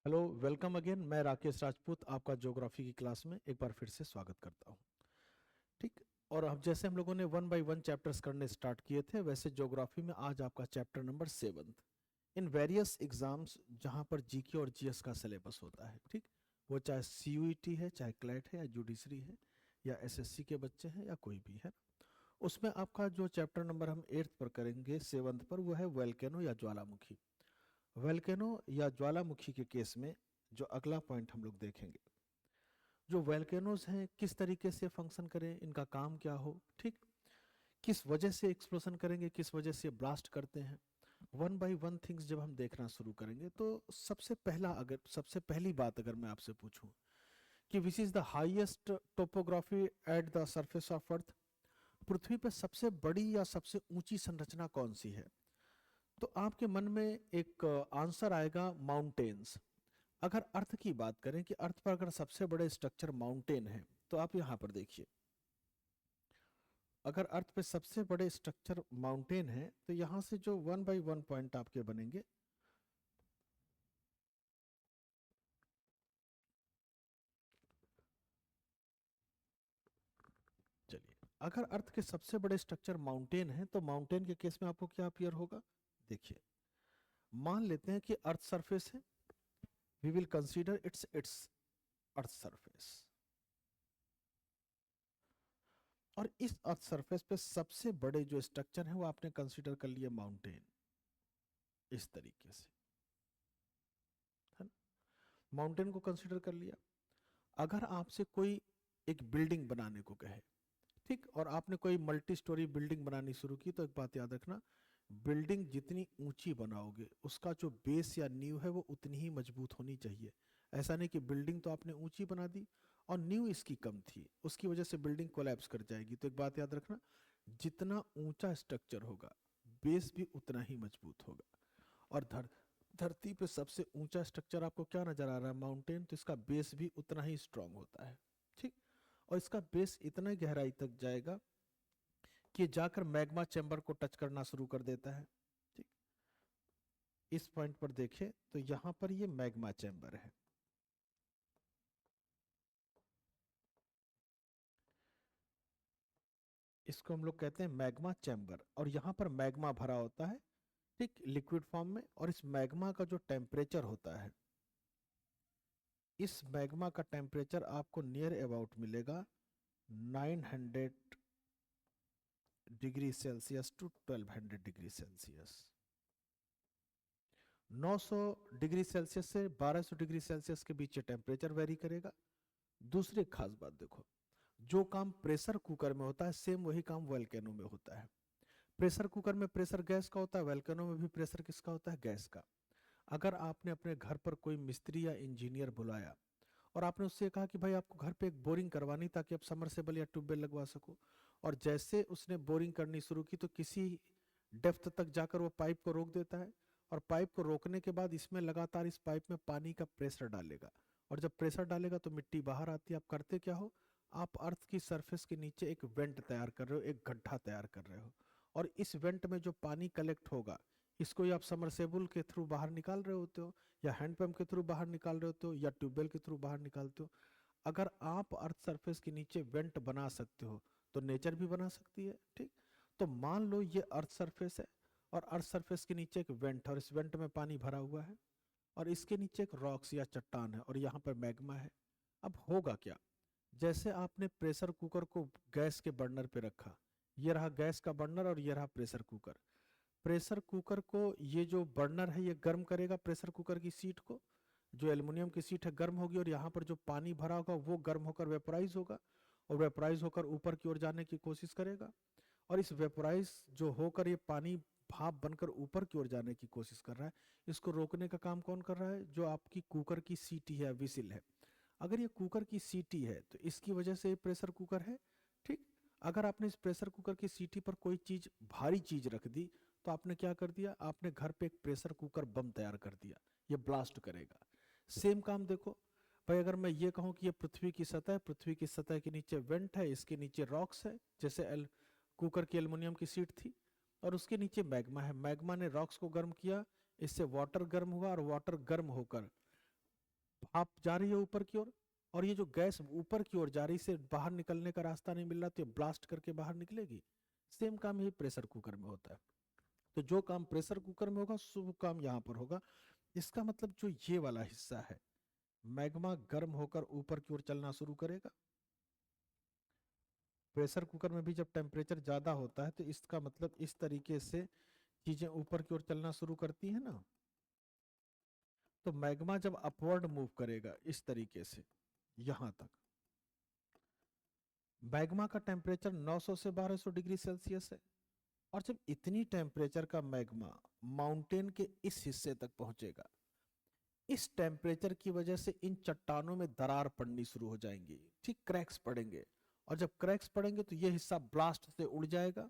Hello, welcome again. मैं राकेश राजपूत आपका geography की क्लास में एक बार फिर से स्वागत करता हूँ। ठीक। और अब जैसे हम लोगों ने 1 बाय 1 चैप्टर्स करने स्टार्ट किए थे, वैसे ज्योग्राफी में आज आपका chapter number 7 in various exams, जहाँ पर जीके और जीएस का सिलेबस होता है। ठीक। वो चाहे सीयूईटी है, चाहे क्लैट है, या जुडिशरी है, या एसएससी के बच्चे हैं, या कोई भी है। उसमें आपका जो चैप्टर नंबर हम 8 पर करेंगे, 7 पर, वो है वोल्केनो या ज्वालामुखी। वोल्केनो या ज्वालामुखी के केस में जो अगला पॉइंट हम लोग देखेंगे, जो वोल्केनोज हैं किस तरीके से फंक्शन करें, इनका काम क्या हो। ठीक। किस वजह से एक्सप्लोजन करेंगे, किस वजह से ब्लास्ट करते हैं। 1 बाय 1 थिंग्स जब हम देखना शुरू करेंगे, तो सबसे पहली बात अगर मैं आपसे पूछूं कि which is the highest topography at the surface of earth, पृथ्वी पर सबसे बड़ी या सबसे ऊंची संरचना कौन सी है, तो आपके मन में एक आंसर आएगा, माउंटेन्स। अगर अर्थ की बात करें कि अर्थ पर अगर सबसे बड़े स्ट्रक्चर माउंटेन है, तो आप यहां पर देखिए, अगर अर्थ पे सबसे बड़े स्ट्रक्चर माउंटेन है, तो यहां से जो 1 बाय 1 पॉइंट आपके बनेंगे, चलिए, अगर अर्थ के सबसे बड़े स्ट्रक्चर माउंटेन है, तो माउंटेन के केस में आपको क्या अपीयर होगा। देखिए, मान लेते हैं कि अर्थ सरफेस है, we will consider it's earth surface, और इस अर्थ सरफेस पे सबसे बड़े जो स्ट्रक्चर है वो आपने कंसीडर कर लिए माउंटेन, इस तरीके से, है ना। माउंटेन को कंसीडर कर लिया। अगर आपसे कोई एक बिल्डिंग बनाने को कहे, ठीक, और आपने कोई मल्टी स्टोरी बिल्डिंग बनानी शुरू की, तो एक बात याद रखना, बिल्डिंग जितनी ऊंची बनाओगे, उसका जो बेस या नींव है वो उतनी ही मजबूत होनी चाहिए। ऐसा नहीं कि बिल्डिंग तो आपने ऊंची बना दी और नींव इसकी कम थी, उसकी वजह से बिल्डिंग कोलैप्स कर जाएगी। तो एक बात याद रखना, जितना ऊंचा स्ट्रक्चर होगा, बेस भी उतना ही मजबूत होगा। और धरती पे सबसे ऊंचा स्ट्रक्चर आपको क्या नजर आ रहा है, माउंटेन, तो इसका बेस भी उतना ही स्ट्रांग होता है। ठीक। और इसका बेस इतना गहराई तक जाएगा कि जाकर मैग्मा चैम्बर को टच करना शुरू कर देता है। ठीक। इस पॉइंट पर देखें तो यहां पर ये मैग्मा चैम्बर है, इसको हम लोग कहते हैं मैग्मा चैम्बर, और यहां पर मैग्मा भरा होता है, ठीक, लिक्विड फॉर्म में। और इस मैग्मा का जो टेम्परेचर होता है, इस मैग्मा का टेम्परेचर आपको नियर अबाउट मिलेगा 900 degree Celsius to 1200 degree Celsius. 900 degree Celsius से 1200 डिग्री सेल्सियस के बीच टेम्परेचर वेरी करेगा। दूसरी खास बात देखो, जो काम प्रेशर कुकर में होता है, सेम वही काम वोल्केनो में होता है। प्रेशर कुकर में प्रेशर गैस का होता है, वोल्केनो में भी प्रेशर किसका होता है, गैस का। अगर आपने अपने घर पर कोई मिस्त्री या इंजीनियर बुलाया और आपने उससे कहा कि भाई आपको घर पे एक बोरिंग करवानी, ताकि आप समरसेबल या ट्यूबवेल लगवा सको, और जैसे उसने बोरिंग करनी शुरू की, तो किसी डेप्थ तक जाकर वो पाइप को रोक देता है, और पाइप को रोकने के बाद इसमें लगातार इस पाइप में पानी का प्रेशर डालेगा, और जब प्रेशर डालेगा तो मिट्टी बाहर आती है। आप करते क्या हो, आप अर्थ की सरफेस के नीचे एक वेंट तैयार कर रहे हो, एक गड्ढा तैयार कर रहे हो, और इस वेंट में जो पानी कलेक्ट होगा, इसको ही आप समरसेबुल के थ्रू बाहर निकाल रहे होते हो, या हैंडपंप के थ्रू बाहर निकाल रहे होते हो, या ट्यूबवेल के थ्रू बाहर निकालते हो। अगर आप अर्थ सरफेस के नीचे वेंट बना सकते हो, तो नेचर भी बना सकती है। ठीक। तो मान लो ये अर्थ सरफेस है, और अर्थ सरफेस के नीचे एक वेंट है, और इस वेंट में पानी भरा हुआ है, और इसके नीचे एक रॉक्स या चट्टान है, और यहाँ पर मैग्मा है। अब होगा क्या, जैसे आपने प्रेशर कुकर को गैस के बर्नर पे रखा, ये रहा गैस का बर्नर और ये रहा प्रेशर कुकर। प्रेशर कुकर को ये जो बर्नर है ये गर्म करेगा, प्रेशर कुकर की सीट को, जो एल्युमिनियम की सीट है गर्म होगी, और यहाँ पर जो पानी भरा होगा वो गर्म होकर वेपोराइज होगा, और वेपोराइज होकर ऊपर की ओर जाने की कोशिश करेगा। और इस वेपोराइज जो होकर ये पानी भाप बनकर ऊपर की ओर जाने की कोशिश कर रहा है, इसको रोकने का काम कौन कर रहा है, जो आपकी कुकर की सीटी है, विसिल है। अगर ये कुकर की सीटी है, तो इसकी वजह से ये प्रेशर कुकर है। ठीक। अगर आपने इस प्रेशर कुकर की सीटी पर कोई चीज, भारी चीज रख दी, तो आपने क्या कर दिया, आपने घर पे एक प्रेशर कुकर बम तैयार कर दिया, ये ब्लास्ट करेगा। सेम काम देखो भाई, अगर मैं ये कहूं कि ये पृथ्वी की सतह है, पृथ्वी की सतह के नीचे वेंट है, इसके नीचे रॉक्स है, जैसे कुकर की एल्युमिनियम की सीट थी, और उसके नीचे मैग्मा है, मैग्मा ने रॉक्स को गर्म किया, इससे वाटर गर्म हुआ, और वाटर गर्म होकर भाप जा रही है ऊपर की ओर, और ये जो गैस ऊपर की ओर जा रही से बाहर निकलने का रास्ता नहीं मिल रहा, तो ये ब्लास्ट करके बाहर निकलेगी। सेम काम यही प्रेशर कुकर में होता है। तो जो काम प्रेशर कुकर में होगा वो काम यहाँ पर होगा। इसका मतलब जो ये वाला हिस्सा है, मैग्मा गर्म होकर ऊपर की ओर चलना शुरू करेगा। प्रेशर कुकर में भी जब टेम्परेचर ज्यादा होता है तो इसका मतलब इस तरीके से चीजें ऊपर की ओर चलना शुरू करती है ना। तो मैग्मा जब अपवर्ड मूव करेगा इस तरीके से यहां तक, मैग्मा का टेम्परेचर 900 से 1200 डिग्री सेल्सियस है। और जब इतनी टेम्परेचर का मैग्मा माउंटेन के इस हिस्से तक पहुंचेगा, इस टेम्परेचर की वजह से इन चट्टानों में दरार पड़नी शुरू हो जाएंगी, ठीक, क्रैक्स पड़ेंगे। और जब क्रैक्स पड़ेंगे तो ये हिस्सा ब्लास्ट से उड़ जाएगा,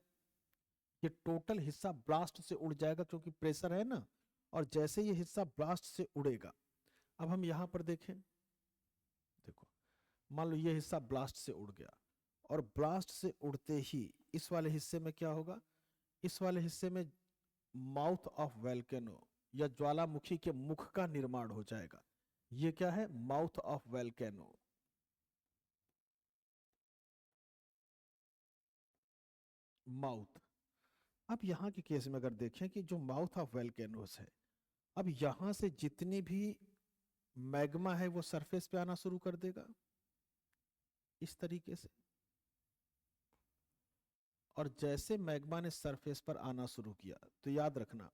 ये टोटल हिस्सा ब्लास्ट से उड़ जाएगा क्योंकि प्रेशर है ना। और जैसे ये हिस्सा ब्लास्ट से उड़ेगा, अब हम यहां पर देखें, देखो, मान लो ये हिस्सा ब्लास्ट से उड़ गया, और ब्लास्ट से उड़ते ही इस वाले हिस्से में क्या होगा, इस वाले हिस्से में माउथ ऑफ वोल्केनो या ज्वालामुखी के मुख का निर्माण हो जाएगा। ये क्या है, माउथ ऑफ वोल्केनो। माउथ। अब यहां के केस में अगर देखें कि जो माउथ ऑफ वोल्केनोस है, अब यहां से जितनी भी मैग्मा है वो सरफेस पे आना शुरू कर देगा इस तरीके से। और जैसे मैग्मा ने सरफेस पर आना शुरू किया, तो याद रखना,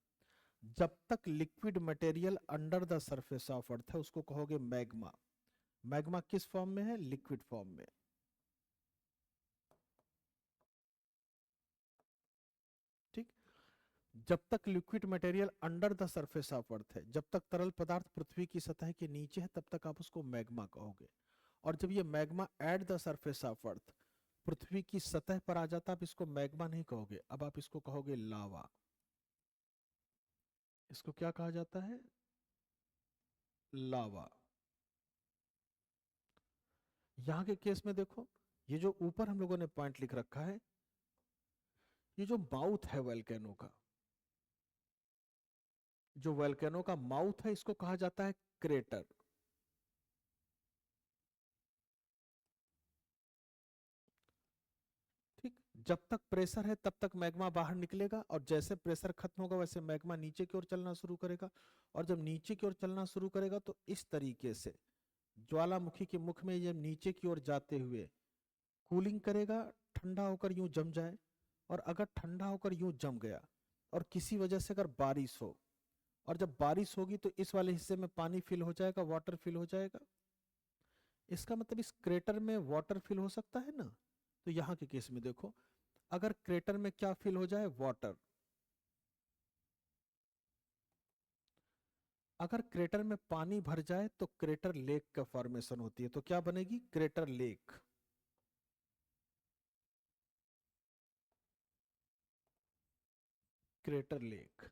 जब तक liquid material under the surface of earth है उसको कहोगे मैग्मा। मैग्मा किस फॉर्म में है, लिक्विड फॉर्म में। ठीक। जब तक liquid material under the surface of earth है, जब तक तरल पदार्थ पृथ्वी की सतह के नीचे है, तब तक आप उसको मैग्मा कहोगे। और जब ये magma at the surface of earth, पृथ्वी की सतह पर आ जाता, आप इसको मैग्मा नहीं कहोगे, अब आप इसको कहोगे लावा। इसको क्या कहा जाता है, लावा। यहां के केस में देखो, ये जो ऊपर हम लोगों ने पॉइंट लिख रखा है, ये जो माउथ है वोल्केनो का, जो वोल्केनो का माउथ है, इसको कहा जाता है क्रेटर। ठीक। जब तक प्रेशर है तब तक मैग्मा बाहर निकलेगा, और जैसे प्रेशर खत्म होगा वैसे मैग्मा नीचे की ओर चलना शुरू करेगा। और जब नीचे की ओर चलना शुरू करेगा तो इस तरीके से ज्वालामुखी के मुख में ये नीचे की ओर जाते हुए कूलिंग करेगा, ठंडा होकर यूं जम जाए। और अगर ठंडा होकर यूं जम गया और किसी वजह से अगर बारिश हो, और जब बारिश होगी तो इस वाले हिस्से में पानी फिल हो जाएगा, वाटर फिल हो जाएगा। इसका मतलब इस क्रेटर में वाटर फिल हो सकता है ना। तो यहां के केस में देखो, अगर क्रेटर में क्या फिल हो जाए, वाटर। अगर क्रेटर में पानी भर जाए तो क्रेटर लेक का फॉर्मेशन होती है, तो क्या बनेगी, क्रेटर लेक। Crater lake.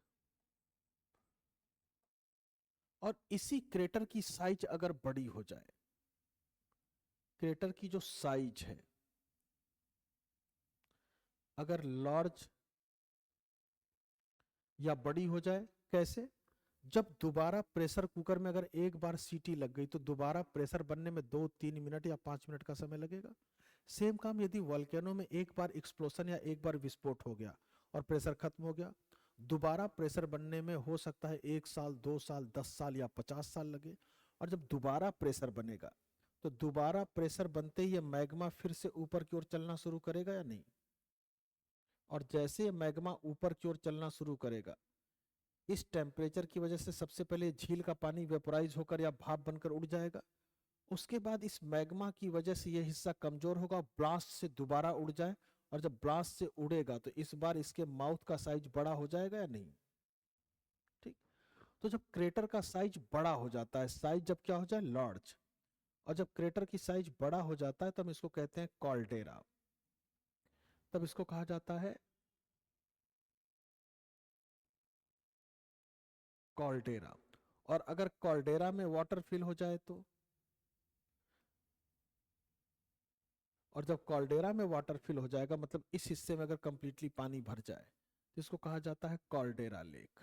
और इसी क्रेटर की साइज अगर बड़ी हो जाए, क्रेटर की जो साइज है अगर लार्ज या बड़ी हो जाए, कैसे, जब दोबारा प्रेशर कुकर में अगर एक बार सीटी लग गई तो दोबारा प्रेशर बनने में 2-3 मिनट या 5 मिनट का समय लगेगा। सेम काम यदि वोल्केनो में एक बार एक्सप्लोशन या एक बार विस्फोट हो गया और प्रेशर खत्म हो गया, दोबारा प्रेशर बनने में हो सकता है 1 साल, 2 साल, 10 साल या 50 साल लगे। और जब दोबारा प्रेशर बनेगा तो दोबारा प्रेशर बनते ही ये मैग्मा फिर से ऊपर की ओर चलना शुरू करेगा या नहीं। और जैसे मैग्मा ऊपर की ओर चलना शुरू करेगा, इस टेम्परेचर की वजह से सबसे पहले झील का पानी वेपोराइज होकर या भाप बनकर उड़ जाएगा। उसके बाद इस मैग्मा की वजह से यह हिस्सा कमजोर होगा, ब्लास्ट से दोबारा उड़ जाए। और जब ब्लास्ट से उड़ेगा तो इस बार इसके माउथ का साइज बड़ा हो जाएगा या नहीं। ठीक। तो जब क्रेटर का साइज बड़ा हो जाता है, साइज जब क्या हो जाए, लार्ज, और जब क्रेटर की साइज बड़ा हो जाता है तब इसको कहते हैं कॉल्डेरा। तब इसको कहा जाता है कॉल्डेरा। और अगर कॉल्डेरा में वाटर फिल हो जाए तो, और जब कॉल्डेरा में वाटर फिल हो जाएगा मतलब इस हिस्से में अगर कंप्लीटली पानी भर जाए तो इसको कहा जाता है कॉल्डेरा लेक।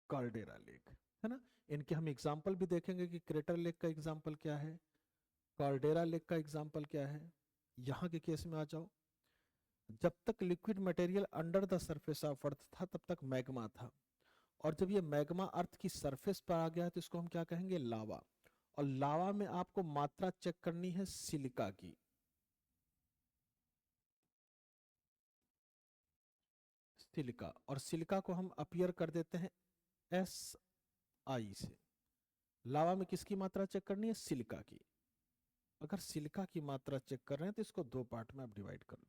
कार्डेरा लेक, है ना। इनके हम एग्जाम्पल भी देखेंगे कि क्रेटर लेक का एग्जाम्पल क्या है, कार्डेरा लेक का एग्जाम्पल क्या है। यहाँ के केस में आ जाओ, जब तक liquid material under the surface of अर्थ था तब तक मैग्मा था, और जब ये मैग्मा अर्थ की सरफेस पर आ गया तो इसको हम क्या कहेंगे, लावा। और लावा में आपको मात्रा चेक करनी है सिलिका की, सिलिका, और सिलिका को हम अपीयर कर देते हैं एस आई से। लावा में किसकी मात्रा चेक करनी है, सिलिका की। अगर सिलिका की मात्रा चेक कर रहे हैं तो इसको दो पार्ट में आप डिवाइड कर लो।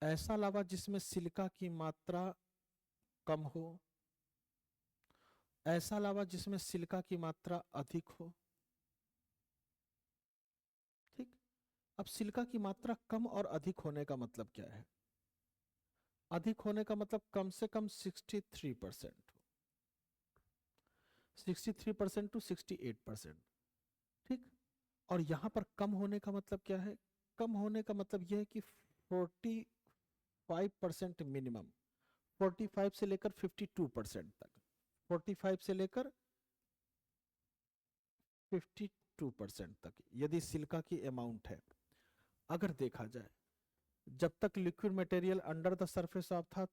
ऐसा लावा जिसमें सिलिका की मात्रा कम हो, ऐसा लावा जिसमें सिलिका की मात्रा अधिक हो। ठीक। अब सिलिका की मात्रा कम और अधिक होने का मतलब क्या है, अधिक होने का मतलब कम से कम 63%, 63% टू 68%। ठीक। और यहां पर कम होने का मतलब क्या है, कम होने का मतलब यह है कि 45% मिनिमम, 45 से लेकर 52% तक, 45 से लेकर 52% तक यदि सिलिका की अमाउंट है। अगर देखा जाए, जब तक liquid material under the surface of था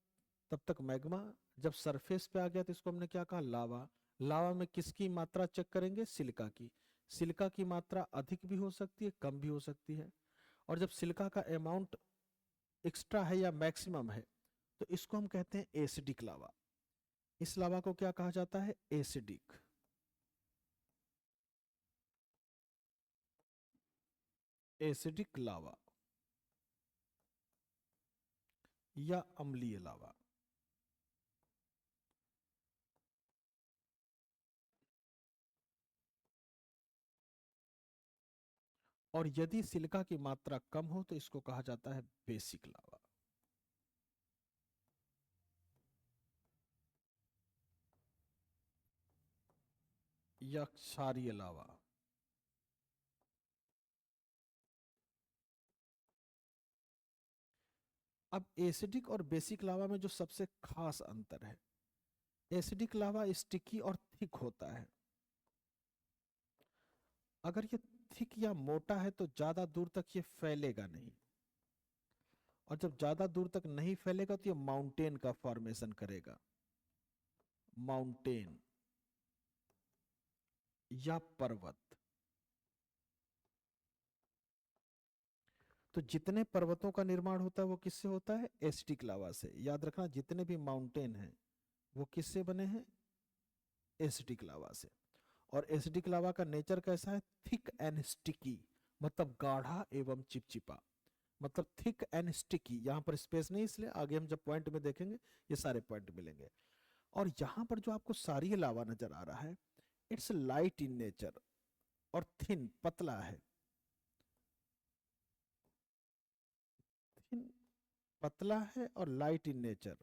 तब तक मैग्मा, जब सरफेस पे आ गया तो इसको हमने क्या कहा, लावा। लावा में किसकी मात्रा चेक करेंगे, सिलिका की। सिलिका की मात्रा अधिक भी हो सकती है, कम भी हो सकती है। और जब सिलिका का अमाउंट एक्स्ट्रा है या मैक्सिमम है तो इसको हम कहते हैं एसिडिक लावा। इस लावा को क्या कहा जाता है, एसिडिक, एसिडिक लावा या अम्लीय लावा। और यदि सिलिका की मात्रा कम हो तो इसको कहा जाता है बेसिक लावा या क्षारीय लावा। अब एसिडिक और बेसिक लावा में जो सबसे खास अंतर है, एसिडिक लावा स्टिकी और थिक होता है। अगर ये थिक या मोटा है तो ज्यादा दूर तक ये फैलेगा नहीं, और जब ज्यादा दूर तक नहीं फैलेगा तो ये माउंटेन का फॉर्मेशन करेगा, माउंटेन या पर्वत। तो जितने पर्वतों का निर्माण होता है वो किससे होता है, एसिडिक लावा से। याद रखना, जितने भी माउंटेन हैं वो किससे बने हैं, एसिडिक लावा से। और एसिडिक लावा का नेचर कैसा है, थिक एंड स्टिकी, मतलब गाढ़ा एवं चिपचिपा, मतलब थिक एंड स्टिकी। यहां पर स्पेस नहीं, इसलिए आगे हम जब पॉइंट में देखेंगे ये सारे पॉइंट मिलेंगे। और यहां पर जो आपको सारी लावा नजर आ रहा है, इट्स लाइट इन नेचर और थिन, पतला है, थिन, पतला है और लाइट इन नेचर,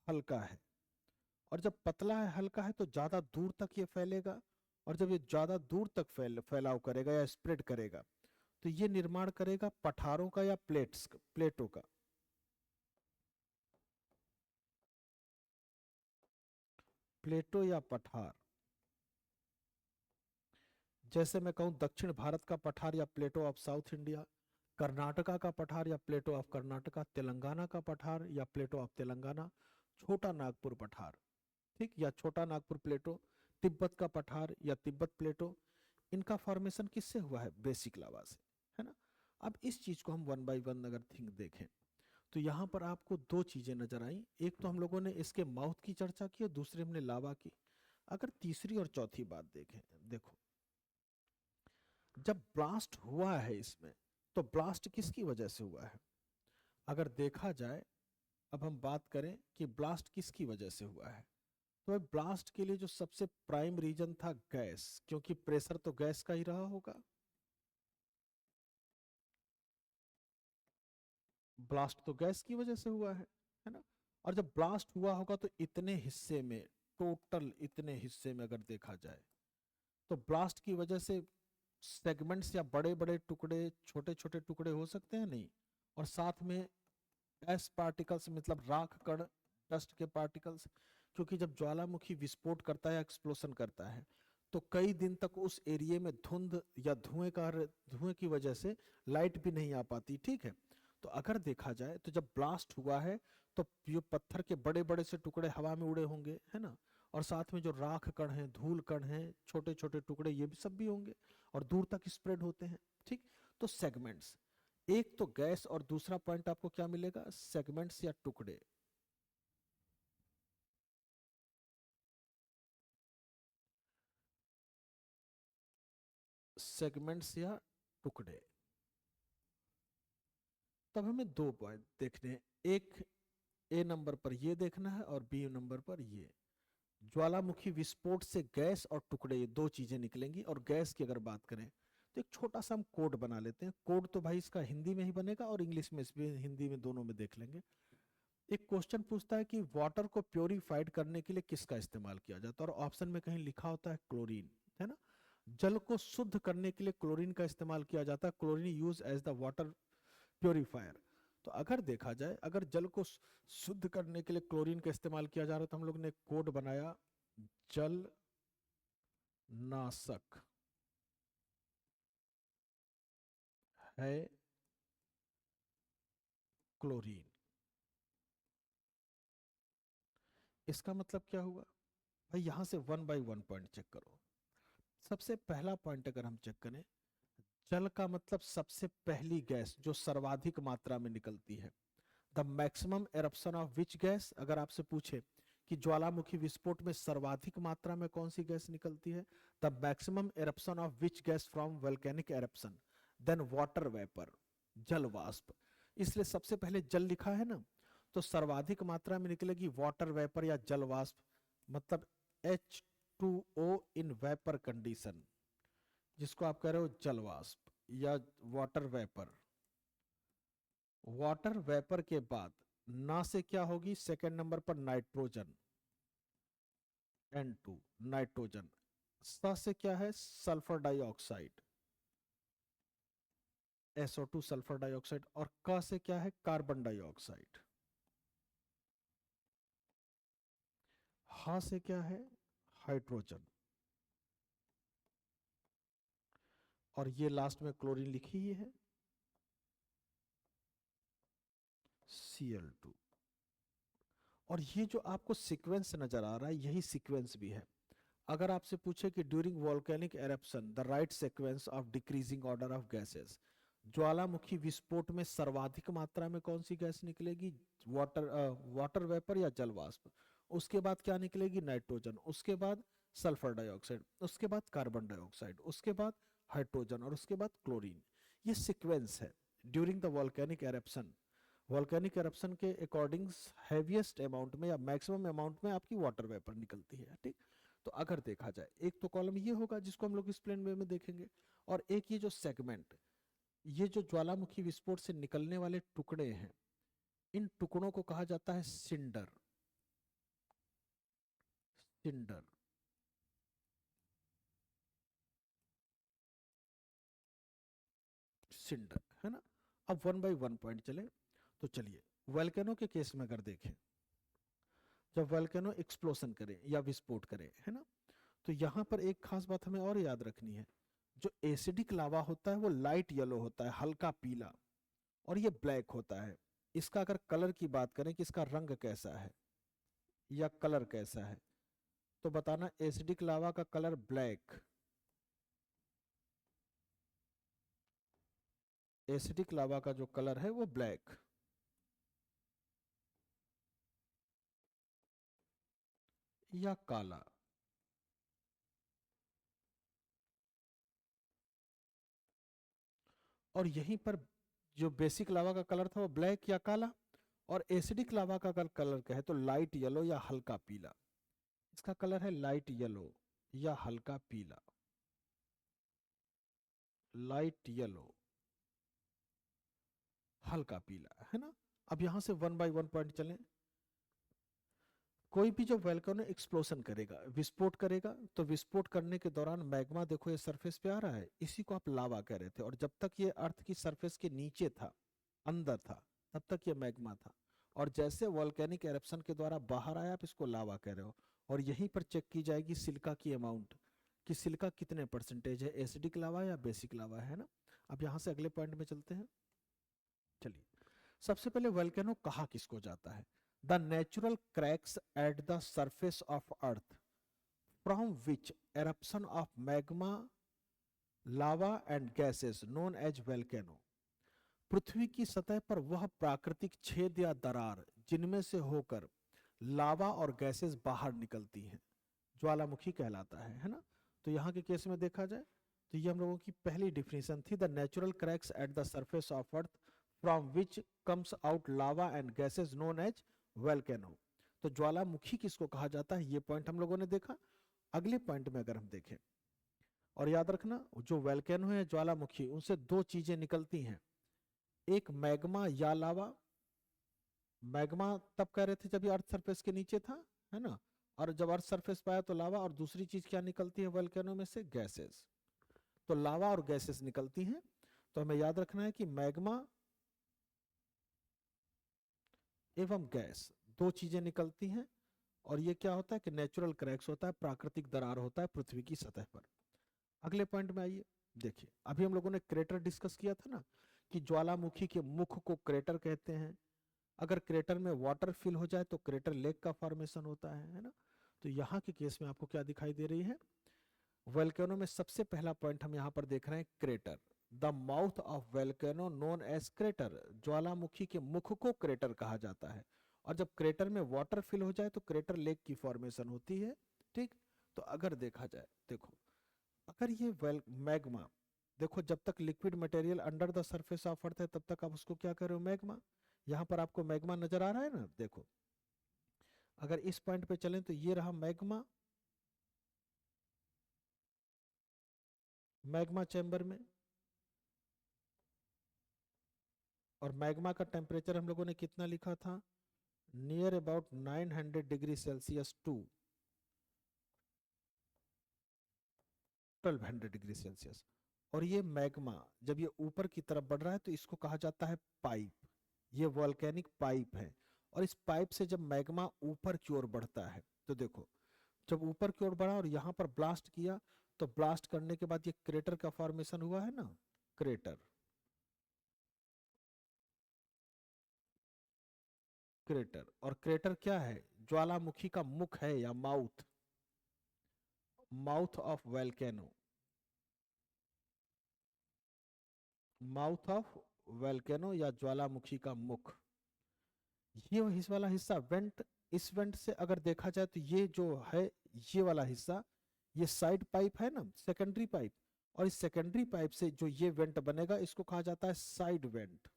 हल्का है। और जब पतला है, हल्का है, तो ज्यादा दूर तक ये फैलेगा। और जब ये ज्यादा दूर तक फैलाव करेगा या स्प्रेड करेगा तो ये निर्माण करेगा पठारों का या प्लेटों का। प्लेटो या पठार, जैसे मैं कहूं दक्षिण भारत का पठार या प्लेटो ऑफ साउथ इंडिया, कर्नाटका का पठार या प्लेटो ऑफ कर्नाटका, तेलंगाना का पठार या प्लेटो ऑफ तेलंगाना, छोटा नागपुर पठार, ठीक, या छोटा नागपुर प्लेटो, तिब्बत का पठार या तिब्बत प्लेटो। इनका फॉर्मेशन किससे हुआ है, बेसिक लावा से, है ना। अब इस चीज को हम वन बाय वन अगर थिंक देखें तो यहाँ पर आपको दो चीजें नजर आई। एक तो हम लोगों ने इसके माउथ की चर्चा की और दूसरी हमने लावा की। अगर तीसरी और चौथी बात देखें, देखो, जब ब्लास्ट हुआ है इसमें तो ब्लास्ट किसकी वजह से हुआ है, अगर देखा जाए, अब हम बात करें कि ब्लास्ट किसकी वजह से हुआ है, तो ब्लास्ट के लिए जो सबसे प्राइम रीजन था गैस, क्योंकि प्रेशर तो गैस का ही रहा होगा। ब्लास्ट तो गैस की वजह से हुआ है ना। और जब ब्लास्ट हुआ होगा तो इतने हिस्से में, टोटल इतने हिस्से में अगर देखा जाए तो ब्लास्ट की वजह से सेगमेंट्स या बड़े बड़े टुकड़े, छोटे छोटे टुकड़े हो सकते हैं, नहीं। और साथ में गैस पार्टिकल्स मतलब राख कण, डस्ट के पार्टिकल्स। क्योंकि जब ज्वालामुखी विस्फोट करता है या एक्सप्लोशन करता है तो कई दिन तक उस एरिया में धुंध या धुएं की वजह से लाइट भी नहीं आ पाती, ठीक है। तो अगर देखा जाए तो जब ब्लास्ट हुआ है तो ये पत्थर के बड़े बड़े से टुकड़े हवा में उड़े होंगे, है ना। और साथ में जो राख कण हैं, धूल कण हैं, छोटे छोटे टुकड़े, ये भी सब भी होंगे और दूर तक स्प्रेड होते हैं, ठीक। तो सेगमेंट्स, एक तो गैस और दूसरा पॉइंट आपको क्या मिलेगा, सेगमेंट्स या टुकड़े। सेगमेंट्स या टुकड़े। तब हमें दो पॉइंट देखने हैं, एक ए नंबर पर ये देखना है और बी नंबर पर ये। ज्वालामुखी विस्फोट से गैस और टुकड़े, ये दो चीजें निकलेंगी। और गैस की अगर बात करें तो एक छोटा सा हम कोड बना लेते हैं। कोड तो भाई इसका हिंदी में ही बनेगा और इंग्लिश में, इसमें हिंदी में, दोनों में देख लेंगे। एक क्वेश्चन पूछता है कि वाटर को प्योरीफाइड करने के लिए किसका इस्तेमाल किया जाता है, और ऑप्शन में कहीं लिखा होता है क्लोरीन, है ना। जल को शुद्ध करने के लिए क्लोरीन का इस्तेमाल किया जाता है, chlorine use as the water purifier. तो अगर देखा जाए, अगर जल को शुद्ध करने के लिए क्लोरीन का इस्तेमाल किया जा रहा है तो हम लोग ने कोड बनाया जल नाशक है क्लोरीन। इसका मतलब क्या हुआ भाई, यहां से one by one point check करो। सबसे पहला पॉइंट अगर हम चेक करें, जल का मतलब सबसे पहली गैस जो सर्वाधिक मात्रा में निकलती है। The maximum eruption of which gas, अगर आपसे पूछे कि ज्वालामुखी विस्फोट में सर्वाधिक मात्रा में कौन सी गैस निकलती है, the maximum eruption of which gas from volcanic eruption, then water vapour, जल वाष्प। इसलिए सबसे पहले जल लिखा है ना, तो सर्वाधिक मात्रा में निकलेगी वाटर वेपर या जल वाष्प, मतलब H2O इन वेपर कंडीशन, जिसको आप कह रहे हो जल वाष्प या वाटर वेपर। वाटर वेपर के बाद ना से क्या होगी, सेकंड नंबर पर नाइट्रोजन, N2, नाइट्रोजन। स से क्या है, sulphur dioxide, SO2 sulphur dioxide. और क से क्या है, कार्बन डाइऑक्साइड। ह से क्या है, हाइड्रोजन। और ये लास्ट में क्लोरीन लिखी ही है, Cl2। और ये जो आपको सीक्वेंस नजर आ रहा है, यही सीक्वेंस भी है। अगर आपसे पूछे कि during volcanic eruption the right sequence of decreasing order of gases, ज्वालामुखी विस्फोट में सर्वाधिक मात्रा में कौन सी गैस निकलेगी, वाटर वाटर वेपर या जल वाष्प। उसके बाद क्या निकलेगी, नाइट्रोजन। उसके बाद सल्फर डाइऑक्साइड, उसके बाद कार्बन डाइऑक्साइड, उसके बाद हाइड्रोजन, और उसके बाद क्लोरीन। ये सीक्वेंस है during the volcanic eruption. Volcanic eruption के अकॉर्डिंग हैवीएस्ट अमाउंट में या मैक्सिमम अमाउंट में आपकी वाटर वेपर निकलती है, ठीक। तो अगर देखा जाए, एक तो कॉलम ये होगा जिसको हम लोग इस प्लेन वे में देखेंगे, और एक ये जो सेगमेंट, ये जो ज्वालामुखी विस्फोट से निकलने वाले टुकड़े हैं, इन टुकड़ों को कहा जाता है सिंडर। सिंडर, सिंडर, है ना। अब वन बाय वन पॉइंट चले तो चलिए, वोल्केनो के केस में अगर देखें, जब वोल्केनो एक्सप्लोशन करे या विस्फोट करे, है ना, तो यहां पर एक खास बात हमें और याद रखनी है। जो एसिडिक लावा होता है वो लाइट येलो होता है, हल्का पीला, और ये ब्लैक होता है। इसका अगर कलर की बात करें कि इसका रंग कैसा है या कलर कैसा है, तो बताना। एसिडिक लावा का कलर ब्लैक, एसिडिक लावा का जो कलर है वो ब्लैक, या काला। और यहीं पर जो बेसिक लावा का कलर था वो ब्लैक या काला, और एसिडिक लावा का अगर कलर कहे तो लाइट येलो या हल्का पीला। इसका कलर है लाइट येलो या हल्का पीला, लाइट येलो, हल्का पीला, है ना। अब यहां से वन बाय वन पॉइंट चलें। कोई भी जो वोल्केनो एक्सप्लोशन करेगा, विस्फोट करेगा, तो विस्फोट करने के दौरान मैग्मा, देखो ये सरफेस पे आ रहा है, इसी को आप लावा कह रहे थे। और जब तक ये अर्थ की सरफेस के नीचे था, अंदर था, तब तक ये मैग्मा था। और जैसे वॉल्केनिक एरप्शन के द्वारा बाहर आया, आप इसको लावा कह रहे हो। और यहीं पर चेक की जाएगी सिलिका की अमाउंट, कि सिलिका कितने परसेंटेज है, एसिडिक लावा या बेसिक लावा है ना। अब यहाँ से अगले पॉइंट में चलते हैं। चलिए, सबसे पहले वोल्केनो कहा किसको जाता है? The natural cracks at the surface of earth from which eruption of magma, lava and gases known as volcano. पृथ्वी की सतह पर वह प्राकृतिक छेद या दरार जिनमें से होकर लावा और गैसेस बाहर निकलती हैं, ज्वालामुखी कहलाता है ना। तो यहाँ के केस में देखा जाए तो ये हम लोगों की पहली डिफिनेशन थी, the natural cracks at the surface of earth from which comes out lava and gases known as volcano. तो ज्वालामुखी किसको कहा जाता है, ये पॉइंट हम लोगों ने देखा। अगले पॉइंट में अगर हम देखें, और याद रखना जो वोल्केनो है, ज्वालामुखी, उनसे दो चीजें निकलती हैं, एक मैग्मा या लावा। मैग्मा तब कह रहे थे जब ये अर्थ सरफेस के नीचे था, है ना, और जब अर्थ सरफेस पे आया तो लावा। और दूसरी चीज क्या निकलती है वोल्केनो में से? गैसेस। तो लावा और गैसेस निकलती हैं। तो हमें याद रखना है कि मैग्मा एवं गैस दो चीजें निकलती हैं। और ये क्या होता है कि नेचुरल क्रैक्स होता है, प्राकृतिक दरार होता है पृथ्वी की सतह पर। अगले पॉइंट में आइए। देखिए, अभी हम लोगों ने क्रेटर डिस्कस किया था ना, कि ज्वालामुखी के मुख को क्रेटर कहते हैं। अगर क्रेटर में वाटर फिल हो जाए तो क्रेटर लेक का फॉर्मेशन होता है ना। तो यहाँ के केस में आपको क्या दिखाई दे रही है? वोल्केनो में सबसे पहला पॉइंट हम यहाँ पर देख रहे हैं, crater. The mouth of volcano known as crater, ज्वालामुखी के मुख को क्रेटर कहा जाता है। और जब क्रेटर में वाटर फिल हो जाए तो क्रेटर लेक की फॉर्मेशन होती है। ठीक। तो अगर देखा जाए, देखो, अगर ये मैग्मा, देखो जब तक liquid material under the surface of earth है तब तक आप उसको क्या कर रहे हो? मैग्मा। यहाँ पर आपको मैग्मा नजर आ रहा है ना, देखो। अगर इस पॉइंट पे चलें तो ये रहा मैग्मा, मैग्मा चैम्बर में। और मैग्मा का टेम्परेचर हम लोगों ने कितना लिखा था? Near about 900 degree Celsius to 1200 degree Celsius. और ये मैग्मा जब ये ऊपर की तरफ बढ़ रहा है तो इसको कहा जाता है पाइप। ये वॉल्केनिक पाइप है। और इस पाइप से जब मैग्मा ऊपर की ओर बढ़ता है तो देखो, जब ऊपर की ओर बढ़ा और यहाँ पर ब्लास्ट किया, तो ब्लास्ट करने के बाद ये क्रेटर का फॉर्मेशन हुआ है ना, क्रेटर। क्रेटर, और क्रेटर क्या है? ज्वालामुखी का मुख है या mouth, mouth of volcano, mouth of volcano या ज्वालामुखी का मुख। ये इस वाला हिस्सा वेंट, इस वेंट से अगर देखा जाए तो ये जो है, ये वाला हिस्सा, ये साइड पाइप है ना, सेकेंडरी पाइप। और इस सेकेंडरी पाइप से जो ये वेंट बनेगा इसको कहा जाता है साइड वेंट।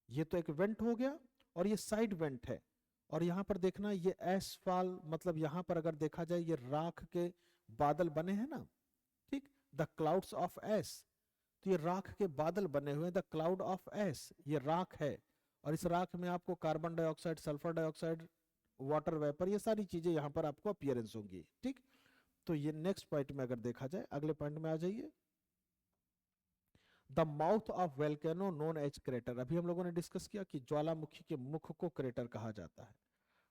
ये तो एक वेंट हो गया, और ये साइड वेंट है। और यहाँ पर देखना, ये एसफॉल, मतलब यहाँ पर अगर देखा जाए ये राख के बादल बने हैं ना, ठीक, द क्लाउड्स ऑफ एस। तो ये राख के बादल बने हुए हैं, द क्लाउड ऑफ एस, ये राख है। और इस राख में आपको carbon dioxide, sulphur dioxide, water vapour, ये सारी चीजें यहाँ पर आपको अपीयरेंस होंगी। ठीक। तो ये नेक्स्ट पॉइंट में अगर देखा जाए, अगले पॉइंट में आ जाइए। The mouth of volcano known as crater. अभी हम लोगों ने डिस्कस किया कि ज्वालामुखी के मुख को क्रेटर कहा जाता है।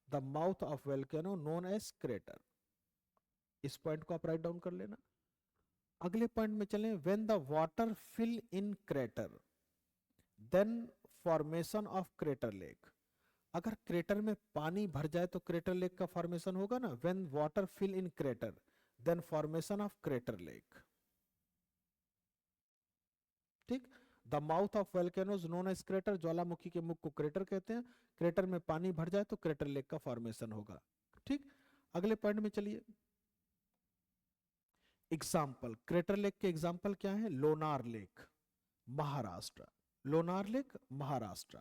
The mouth of volcano known as crater. इस पॉइंट को आप राइट डाउन कर लेना। अगले पॉइंट में चलें, when the water fill in crater then formation of crater lake. अगर क्रेटर में पानी भर जाए तो क्रेटर लेक का फॉर्मेशन होगा ना। When water fill in crater then formation of crater lake. ठीक। The mouth of volcanoes known as crater, ज्वालामुखी के मुख को क्रेटर कहते हैं। क्रेटर में पानी भर जाए तो क्रेटर लेक का फॉर्मेशन होगा। ठीक। अगले पॉइंट में चलिए। एग्जाम्पल, क्रेटर लेक के एग्जाम्पल क्या है? Lonar lake, Maharashtra, Lonar lake, Maharashtra.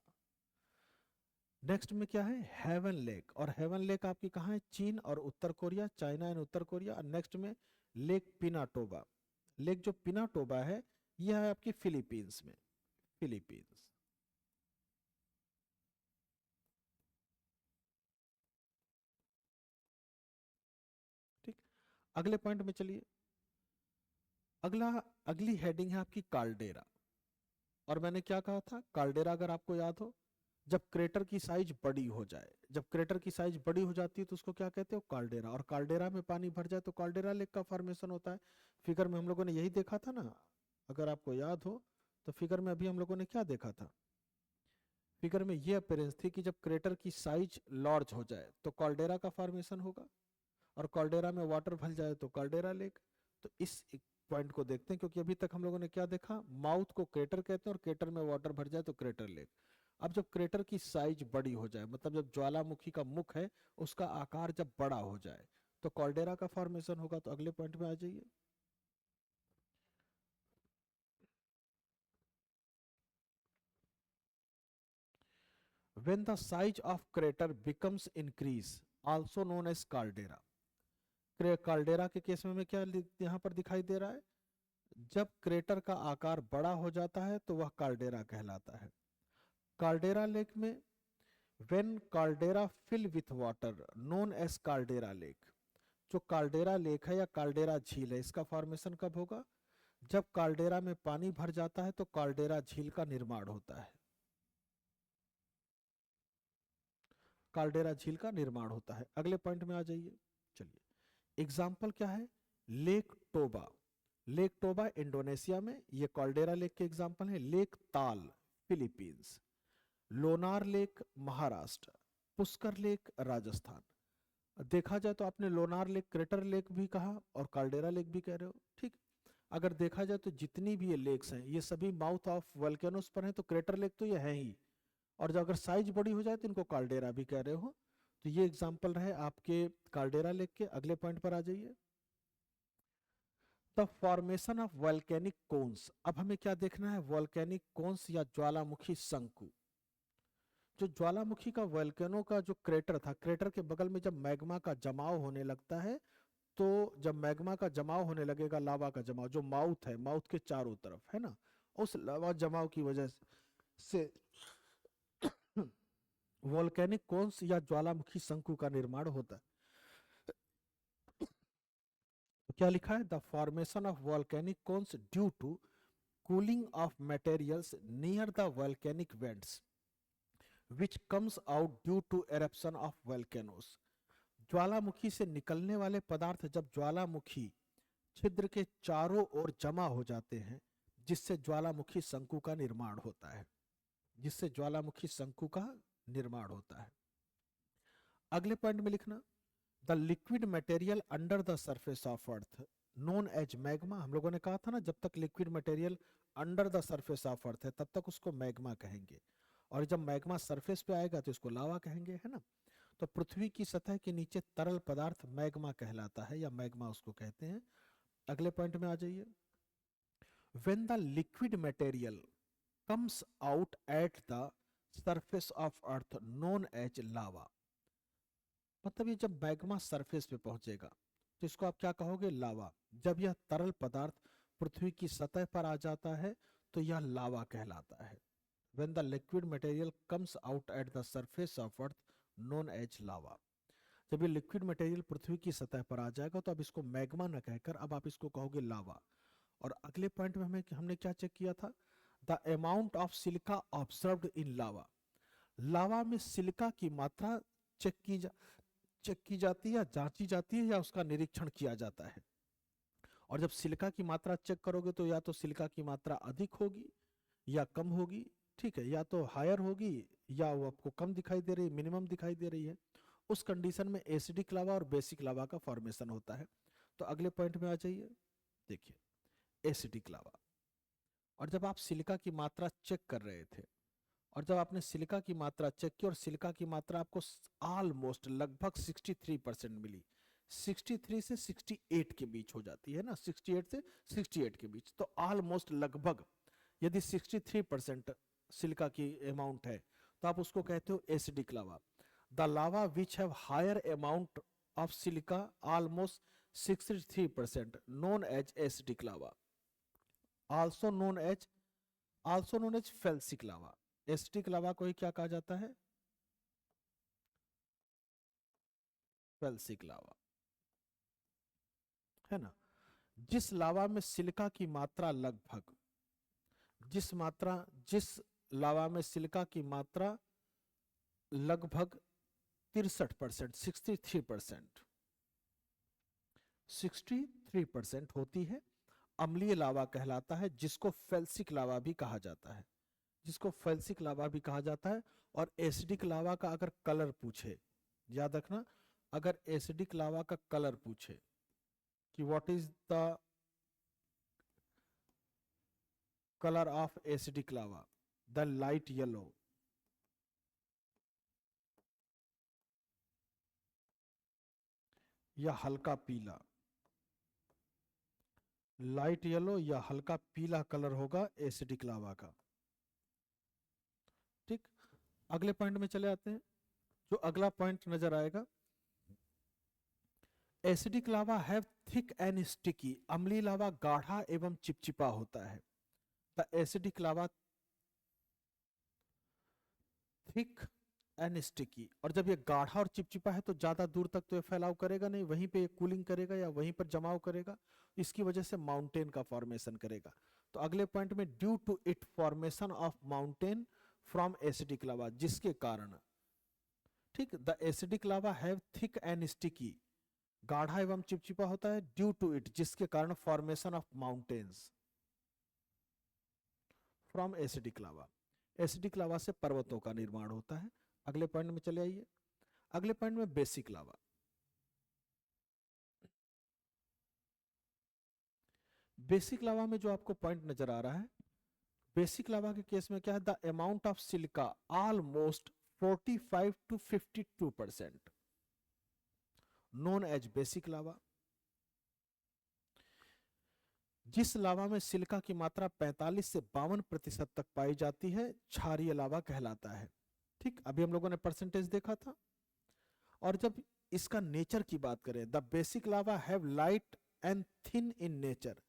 Next में क्या है? Heaven lake. और हेवन लेक आपकी कहाँ है? चीन और उत्तर कोरिया, चाइना एंड उत्तर कोरिया। नेक्स्ट में लेक पिनाटोबा। लेक जो पिनाटोबा है यह है आपकी फिलीपींस में, फिलीपींस। ठीक। अगले पॉइंट में चलिए। अगला, अगली हेडिंग है आपकी काल्डेरा। और मैंने क्या कहा था? काल्डेरा अगर आपको याद हो, जब क्रेटर की साइज बड़ी हो जाए, जब क्रेटर की साइज बड़ी हो जाती है तो उसको क्या कहते हो, कार्डेरा, और कार्डेरा में पानी भर जाए तो कार्डेरा लेक का फॉर्मेशन होता है। फिगर में हम लोगों ने यही देखा था ना, अगर आपको याद हो तो फिगर में अभी हम लोगों ने क्या देखा था, फिगर में ये अपीयरेंस थी कि जब क्रेटर की साइज लार्ज हो जाए तो कार्डेरा का फॉर्मेशन होगा, और कार्डेरा में वाटर भर जाए तो कार्डेरा लेक। तो इस पॉइंट को देखते हैं, क्योंकि अभी तक हम लोगों ने क्या देखा, माउथ को क्रेटर कहते हैं और क्रेटर में वाटर भर जाए तो क्रेटर लेक। अब जब क्रेटर की साइज बड़ी हो जाए, मतलब जब ज्वालामुखी का मुख है उसका आकार जब बड़ा हो जाए तो कॉल्डेरा का फॉर्मेशन होगा। तो अगले पॉइंट में आ जाइए। When the size of crater becomes increase, also known as caldera. कार्डेरा के केस में क्या यहाँ पर दिखाई दे रहा है, जब क्रेटर का आकार बड़ा हो जाता है तो वह कार्डेरा कहलाता है। कार्डेरा लेक में when caldera fill with water known as caldera lake, जो कार्डेरा लेक है या कार्डेरा झील है इसका फॉर्मेशन कब होगा, जब कार्डेरा में पानी भर जाता है तो कार्डेरा झील का निर्माण होता है, कार्डेरा झील का निर्माण होता है। अगले पॉइंट में आ जाइए। चलिए, एग्जाम्पल क्या है, lake Toba, lake Toba Indonesia में, ये कॉल्डेरा लेक के एग्जाम्पल है। लेक ताल Philippines, Lonar lake Maharashtra, Pushkar lake Rajasthan. देखा जाए तो आपने लोनार लेक क्रेटर लेक भी कहा और कार्डेरा लेक भी कह रहे हो, ठीक। अगर देखा जाए तो जितनी भी ये लेक्स हैं ये सभी माउथ ऑफ वोल्केनोस पर हैं, तो क्रेटर लेक तो ये है ही, और जब अगर साइज बड़ी हो जाए तो इनको कार्डेरा भी कह रहे हो। तो ये एग्जाम्पल रहे आपके कार्डेरा लेक के। अगले पॉइंट पर आ जाइए, the formation of volcanic cones. अब हमें क्या देखना है, वॉल्केनिक कोन्स या ज्वालामुखी शंकु। जो ज्वालामुखी का वोल्केनो का जो क्रेटर था, क्रेटर के बगल में जब मैग्मा का जमाव होने लगता है, तो जब मैग्मा का जमाव होने लगेगा, लावा का जमाव, जो माउथ है, माउथ के चारों तरफ है ना, उस लावा जमाव की वजह से वोल्केनिक कोन्स या ज्वालामुखी शंकु का निर्माण होता है। तो क्या लिखा है, the formation of volcanic cones due to cooling of materials near the volcanic vents which comes out due to eruption of volcanoes। ज्वालामुखी से निकलने वाले पदार्थ जब ज्वालामुखी छिद्र के चारों ओर जमा हो जाते हैं, जिससे ज्वालामुखी शंकु का निर्माण होता है, जिससे ज्वालामुखी शंकु का निर्माण होता है। अगले पॉइंट में लिखना, the liquid material under the surface of earth known as magma. हम लोगों ने कहा था ना, जब तक liquid material under the surface of earth है तब तक उसको मैग्मा कहेंगे, और जब मैग्मा सरफेस पे आएगा तो इसको लावा कहेंगे, है ना। तो पृथ्वी की सतह के नीचे तरल पदार्थ मैग्मा कहलाता है या मैग्मा उसको कहते हैं। अगले पॉइंट में आ जाइए, when the liquid material comes out at the surface of earth known as lava. मतलब ये जब मैग्मा सरफेस पे पहुंचेगा तो इसको आप क्या कहोगे, लावा। जब यह तरल पदार्थ पृथ्वी की सतह पर आ जाता है तो यह लावा कहलाता है। When the liquid material comes out at the surface of earth known as lava। जब ये लिक्विड मटेरियल पृथ्वी की सतह पर आ जाएगा तो अब इसको मैग्मा न कहकर अब आप इसको कहोगे लावा। और अगले पॉइंट में हमने क्या चेक किया था, the amount of silica observed in lava. Lava में सिलिका की मात्रा चेक की जाती है या जांची जाती है या उसका निरीक्षण किया जाता है। और जब सिलिका की मात्रा चेक करोगे तो या तो सिलिका की मात्रा अधिक होगी या कम होगी, ठीक है, या तो हायर होगी या वो आपको कम दिखाई दे रही है, मिनिमम दिखाई दे रही है। उस कंडीशन में एसिडिक लावा और बेसिक लावा का फॉर्मेशन होता है। तो अगले पॉइंट में आ जाइए, देखिए एसिडिक लावा। और जब आप सिलिका की मात्रा चेक कर रहे थे और जब आपने सिलिका की मात्रा चेक की और सिलिका की मात्रा आपको ऑलमोस्ट लगभग 63% मिली, 63 से 68 के बीच हो जाती है ना, 68 से 68 के बीच, तो ऑलमोस्ट लगभग यदि 63% सिलिका की अमाउंट है तो आप उसको कहते हो acidic lava. The lava which have higher amount of silica almost 63% known as acidic lava, also known as felsic lava। Acidic lava को ही क्या कहा जाता है, फेल्सिक लावा, है ना। जिस लावा में सिलिका की मात्रा लगभग जिस लावा में सिलिका की मात्रा लगभग 63%, 63%, 63% होती है। अम्लीय लावा कहलाता है, जिसको फेल्सिक लावा भी कहा जाता है, जिसको फेल्सिक लावा भी कहा जाता है। और एसिडिक लावा का अगर कलर पूछे, याद रखना, अगर एसिडिक लावा का कलर पूछे कि what is the colour of acidic lava, the light yellow, या हल्का पीला, लाइट येलो या हल्का पीला कलर होगा एसिडिक लावा का। ठीक, अगले पॉइंट में चले आते हैं। जो अगला पॉइंट नजर आएगा, acidic lava have thick and sticky, अम्लीय लावा गाढ़ा एवं चिपचिपा होता है। The acidic lava thick and sticky, और जब ये गाढ़ा और चिपचिपा है तो ज्यादा दूर तक तो ये फैलाव करेगा नहीं, वहीं पे ये कूलिंग करेगा या वहीं पर जमाव करेगा, इसकी वजह से माउंटेन का फॉर्मेशन करेगा। तो अगले पॉइंट में, due to it formation of mountain from acidic lava, जिसके कारण, ठीक, the acidic lava have thick and sticky, गाढ़ा एवं चिपचिपा होता है, ड्यू टू इट, जिसके कारण formation of mountains from acidic lava, acidic lava से पर्वतों का निर्माण होता है। अगले पॉइंट में चले आइए। अगले पॉइंट में बेसिक लावा। बेसिक लावा में जो आपको पॉइंट नजर आ रहा है, बेसिक लावा के केस में क्या है, the amount of silica almost 45 to 52%, known as basic lava. जिस लावा में सिलिका की मात्रा 45 से 52% तक पाई जाती है, क्षारीय लावा कहलाता है। ठीक, अभी हम लोगों ने परसेंटेज देखा था। और जब इसका नेचर की बात करें, the basic lava have light and thin in nature,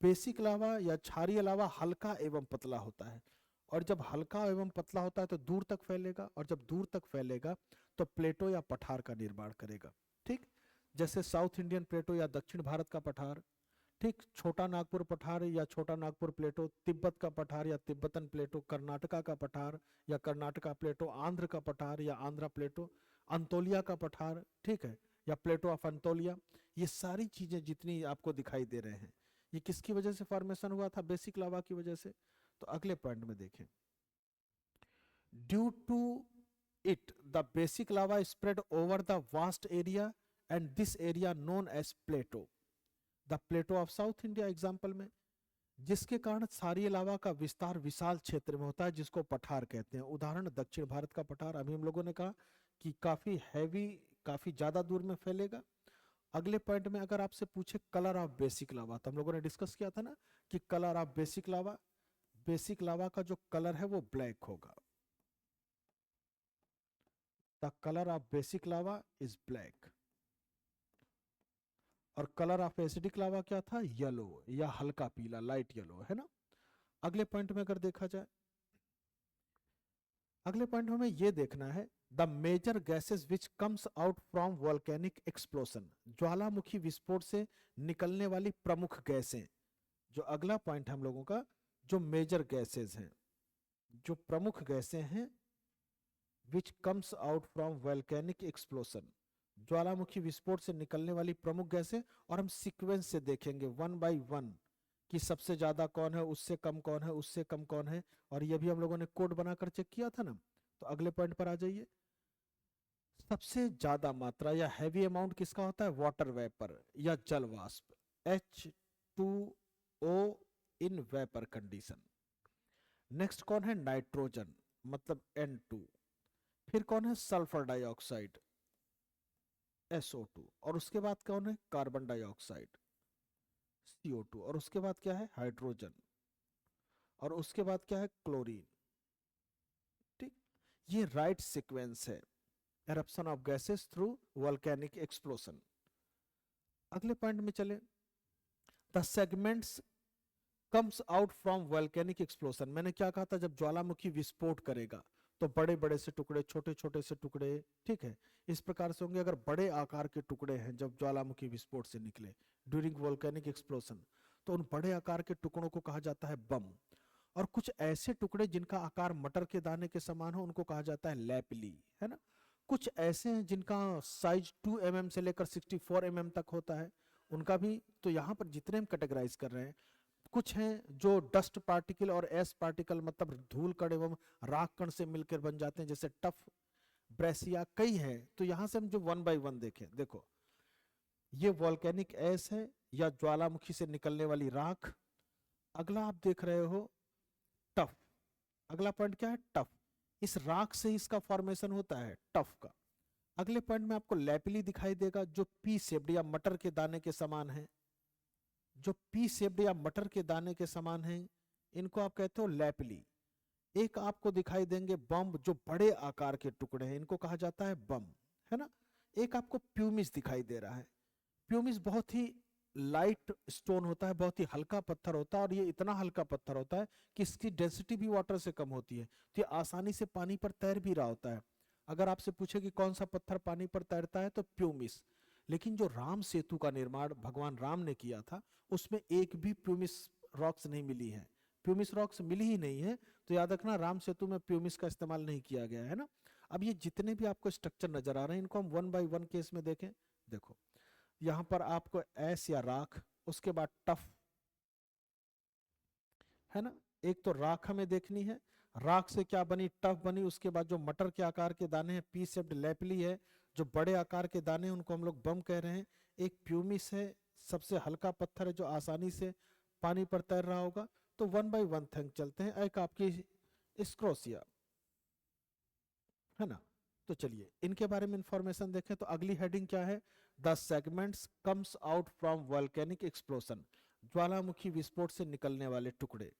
basic लावा या क्षारीय लावा हल्का एवं पतला होता है। और जब हल्का एवं पतला होता है तो दूर तक फैलेगा, और जब दूर तक फैलेगा तो प्लेटो या पठार का निर्माण करेगा। ठीक, जैसे साउथ इंडियन प्लेटो या दक्षिण भारत का पठार, ठीक, छोटा नागपुर पठार या छोटा नागपुर प्लेटो, तिब्बत का पठार या तिब्बतन प्लेटो, कर्नाटका का पठार या कर्नाटका प्लेटो, आंध्र का पठार या आंध्रा प्लेटो, अंतोलिया का पठार, ठीक है, या प्लेटो ऑफ अंतोलिया। ये सारी चीजें जितनी आपको दिखाई दे रहे हैं, ये किसकी वजह से फॉर्मेशन हुआ था, बेसिक लावा की वजह से। तो अगले पॉइंट में देखें, due to it the basic lava spread over the vast area and this area known as plateau, the plateau of South India example में, जिसके कारण क्षारीय लावा का विस्तार विशाल क्षेत्र में होता है, जिसको पठार कहते हैं। उदाहरण, दक्षिण भारत का पठार, अभी हम लोगों ने कहा कि काफी हैवी, काफी ज्यादा दूर में फैलेगा। अगले पॉइंट में अगर आपसे पूछे कलर ऑफ बेसिक लावा, तो हम लोगों ने डिस्कस किया था ना कि colour of basic lava, basic लावा का जो कलर है वो ब्लैक होगा, the colour of basic lava is black. और कलर ऑफ एसिडिक लावा क्या था, येलो या हल्का पीला, लाइट येलो, है ना। अगले पॉइंट में अगर देखा जाए, अगले पॉइंट में हमें यह देखना है, the major gases which comes out from volcanic explosion, ज्वालामुखी विस्फोट से निकलने वाली प्रमुख गैसें। जो अगला पॉइंट हम लोगों का, जो मेजर गैसेस हैं, जो प्रमुख गैसें हैं, विच comes out from volcanic explosion, ज्वालामुखी विस्फोट से निकलने वाली प्रमुख गैसें। और हम सीक्वेंस से देखेंगे वन बाय वन कि सबसे ज्यादा कौन है, उससे कम कौन है, उससे कम कौन है। और ये भी हम लोगों ने कोड बनाकर चेक किया था ना। तो अगले पॉइंट पर आ जाइए। सबसे ज्यादा मात्रा या हैवी अमाउंट किसका होता है, वाटर वेपर या जल वाष्प, H2O in vapour condition. Next कौन है, नाइट्रोजन, मतलब N2। फिर कौन है, सल्फर डाइऑक्साइड, SO2। और उसके बाद कौन है, कार्बन डाइऑक्साइड, CO2। और उसके बाद क्या है, हाइड्रोजन। और उसके बाद क्या है, क्लोरीन। ठीक, ये राइट सीक्वेंस है, eruption of gases through volcanic explosion. अगले पॉइंट में चले, the segments comes out from volcanic explosion. मैंने क्या कहा था, जब ज्वालामुखी विस्फोट करेगा तो बड़े बड़े से टुकड़े, छोटे छोटे से टुकड़े, ठीक है, इस प्रकार से होंगे। अगर बड़े आकार के टुकड़े हैं जब ज्वालामुखी विस्फोट से निकले ड्यूरिंग वोल्केनिक एक्सप्लोशन, तो उन बड़े आकार के टुकड़ों को कहा जाता है बम। और कुछ ऐसे टुकड़े जिनका आकार मटर के दाने के समान हो उनको कहा जाता है लैपली, है ना। कुछ ऐसे हैं जिनका साइज 2 mm से लेकर 64 mm तक होता है, उनका भी। तो यहाँ पर जितने हम कैटेगराइज कर रहे हैं, कुछ हैं जो डस्ट पार्टिकल और एस पार्टिकल मतलब धूल कण एवं राख कण से मिलकर बन जाते हैं, जैसे टफ, ब्रेसिया, कई हैं। तो यहाँ से हम जो 1 by 1 देखें, देखो ये वॉल्केनिक एस है या ज्वालामुखी से निकलने वाली राख। अगला आप देख रहे हो टफ। अगला पॉइंट क्या है? टफ। इस राख से इसका फॉर्मेशन होता है टफ का। अगले पॉइंट में आपको लैपिली दिखाई देगा जो पी शेप्ड या मटर के दाने के समान है। जो पी शेप्ड या मटर के दाने के समान है इनको आप कहते हो लैपिली। एक आपको दिखाई देंगे बम, जो बड़े आकार के टुकड़े हैं, इनको कहा जाता है बम, है ना। एक आपको प्यूमिस दिखाई दे रहा है। प्यूमिस बहुत ही लाइट स्टोन होता है, बहुत ही हल्का पत्थर होता है, और ये इतना हल्का पत्थर होता है कि इसकी डेंसिटी भी वाटर से कम होती है, तो ये आसानी से पानी पर तैर भी रहा होता है। अगर आपसे पूछे कि कौन सा पत्थर पानी पर तैरता है तो प्यूमिस। लेकिन जो राम सेतु का निर्माण भगवान राम ने किया था उसमें एक भी प्यूमिस रॉक्स नहीं मिली है, प्यूमिस रॉक्स मिली ही नहीं है। तो याद रखना राम सेतु में प्यूमिस का इस्तेमाल नहीं किया गया है ना। अब ये जितने भी आपको स्ट्रक्चर नजर आ रहे हैं इनको हम 1 by 1 केस में देखें। देखो यहां पर आपको एस या राख, उसके बाद टफ, है ना। एक तो राख हमें देखनी है, राख से क्या बनी? टफ बनी। उसके बाद जो मटर के आकार के दाने हैं पी शेप्ड लैपली है, जो बड़े आकार के दाने हैं उनको हम लोग बम कह रहे हैं। एक प्यूमिस है, सबसे हल्का पत्थर है जो आसानी से पानी पर तैर रहा होगा। तो 1 by 1 थिंग चलते हैं। एक आपकी स्क्रोसिया, है ना। तो चलिए इनके बारे में इंफॉर्मेशन देखें। तो अगली हेडिंग क्या है? The segments comes out from volcanic explosion, ज्वालामुखी विस्फोट से निकलने वाले टुकड़े।